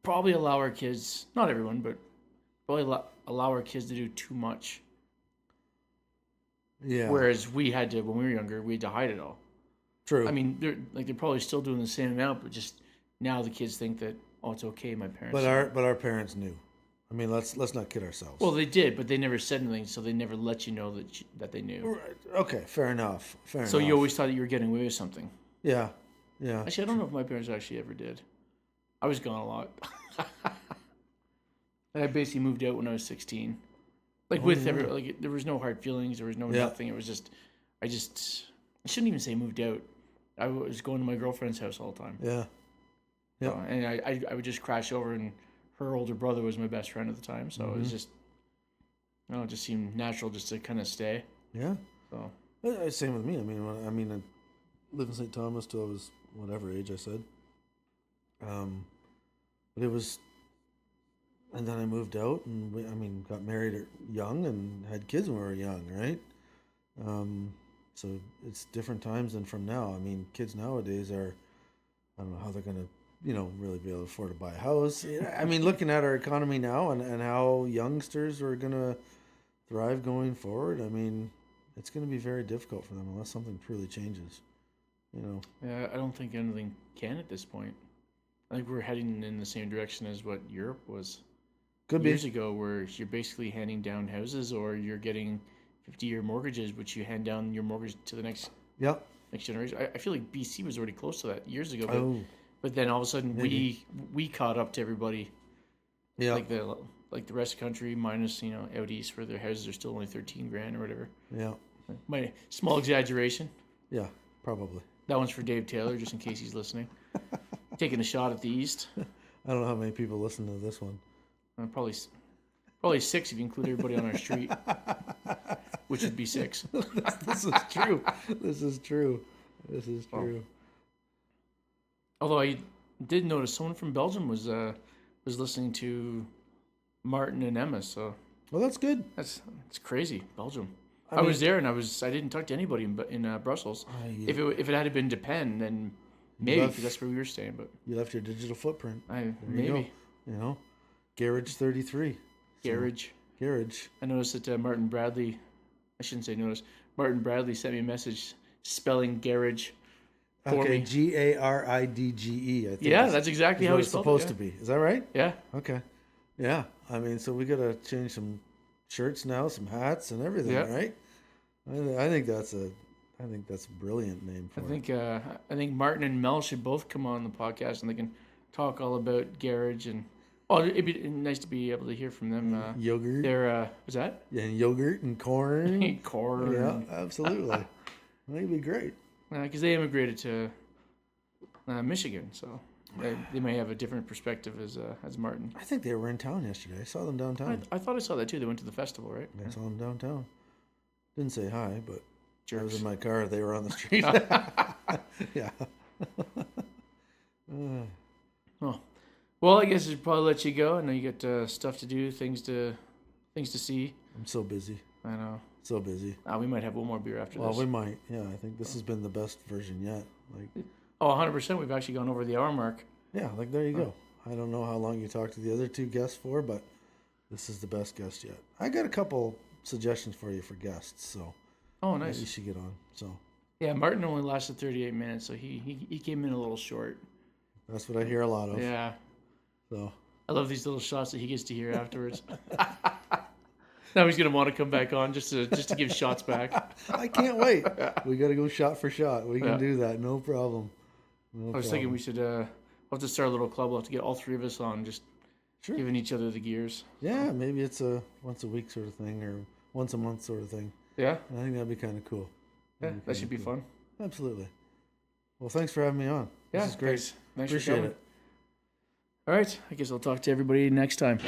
probably allow our kids, not everyone, but probably allow our kids to do too much. Yeah. Whereas we had to, when we were younger, we had to hide it all. True. I mean, they're probably still doing the same amount, but just now the kids think that, oh, it's okay. My parents. But our parents knew. I mean, let's not kid ourselves. Well, they did, but they never said anything, so they never let you know that they knew. Right. Okay, fair enough. So you always thought that you were getting away with something. Yeah. Actually, I don't know if my parents actually ever did. I was gone a lot. And I basically moved out when I was 16. Like, there was no hard feelings. There was no nothing. It was just, I shouldn't even say moved out. I was going to my girlfriend's house all the time. Yeah. Yeah. So, and I would just crash over, and her older brother was my best friend at the time. So it was just, it just seemed natural just to kind of stay. Yeah. So. Same with me. I I lived in St. Thomas till I was whatever age I said. But it was, and then I moved out, and got married young and had kids when we were young, right? So it's different times than from now. I mean, kids nowadays are, I don't know how they're going to, really be able to afford to buy a house. I mean, looking at our economy now and how youngsters are going to thrive going forward, I mean, it's going to be very difficult for them unless something truly changes, Yeah, I don't think anything can at this point. I think we're heading in the same direction as what Europe was years ago, where you're basically handing down houses, or you're getting 50-year mortgages, which you hand down your mortgage to the next generation. I feel like BC was already close to that years ago, but then all of a sudden we caught up to everybody. Yeah, like the rest of the country, minus out east, where their houses are still only $13,000 or whatever. Yeah, my small exaggeration. Yeah, probably. That one's for Dave Taylor, just in case he's listening. Taking a shot at the East. I don't know how many people listen to this one. Probably 6 if you include everybody on our street, which would be 6. This is true. This is true. Although I did notice someone from Belgium was listening to Martin and Emma. So well, that's good. It's crazy, Belgium. I was there, and I didn't talk to anybody in Brussels. you- If it had been Japan, then maybe left- 'cause that's where we were staying. But You left your digital footprint. There you maybe go. You know, Garage 33. garage. Garage. I noticed that Martin Bradley. I shouldn't say notice. Martin Bradley sent me a message spelling garage for Okay, me. Garidge. I think. Yeah, that's exactly is how what he it's spelled supposed it. to be. Is that right? Yeah. Okay. Yeah. I mean, so we gotta change some shirts now, some hats, and everything, Yeah. right? I think that's a brilliant name for it. I think Martin and Mel should both come on the podcast, and they can talk all about garage and. Oh, it'd be nice to be able to hear from them. Yogurt. Was that Yeah, and yogurt and corn. corn? Yeah, absolutely. That'd be great. Because they immigrated to Michigan, so they may have a different perspective as Martin. I think they were in town yesterday. I saw them downtown. I thought I saw that too. They went to the festival, right? I saw them downtown. Didn't say hi, but I was Jerks. in my car. They were on the street. Yeah. Oh, well, I guess I should probably let you go. I know you got stuff to do, things to see. I'm so busy. I know. So busy. We might have one more beer after Well, this. we might. Yeah, I think this has been the best version yet. Like, Oh, 100%. We've actually gone over the hour mark. yeah, like there you go. I don't know how long you talked to the other two guests for, but this is the best guest yet. I got a couple suggestions for you for guests, so Oh, you nice. should get on. So Yeah, Martin only lasted 38 minutes, so he came in a little short. that's what I hear a lot of. Yeah. So I love these little shots that he gets to hear afterwards. Now he's gonna want to come back on just to give shots back. I can't wait. We got to go shot for shot. We can Yeah. do that, no problem. I was thinking we should we'll have to start a little club. We'll have to get all three of us on, just Sure. giving each other the gears. Yeah, maybe it's a once a week sort of thing or once a month sort of thing. Yeah, I think that'd be kind of cool. yeah, that should be fun. Absolutely. Well, thanks for having me on. Yeah, This is great. Thanks for Appreciate coming. it. All right, I guess I'll talk to everybody next time.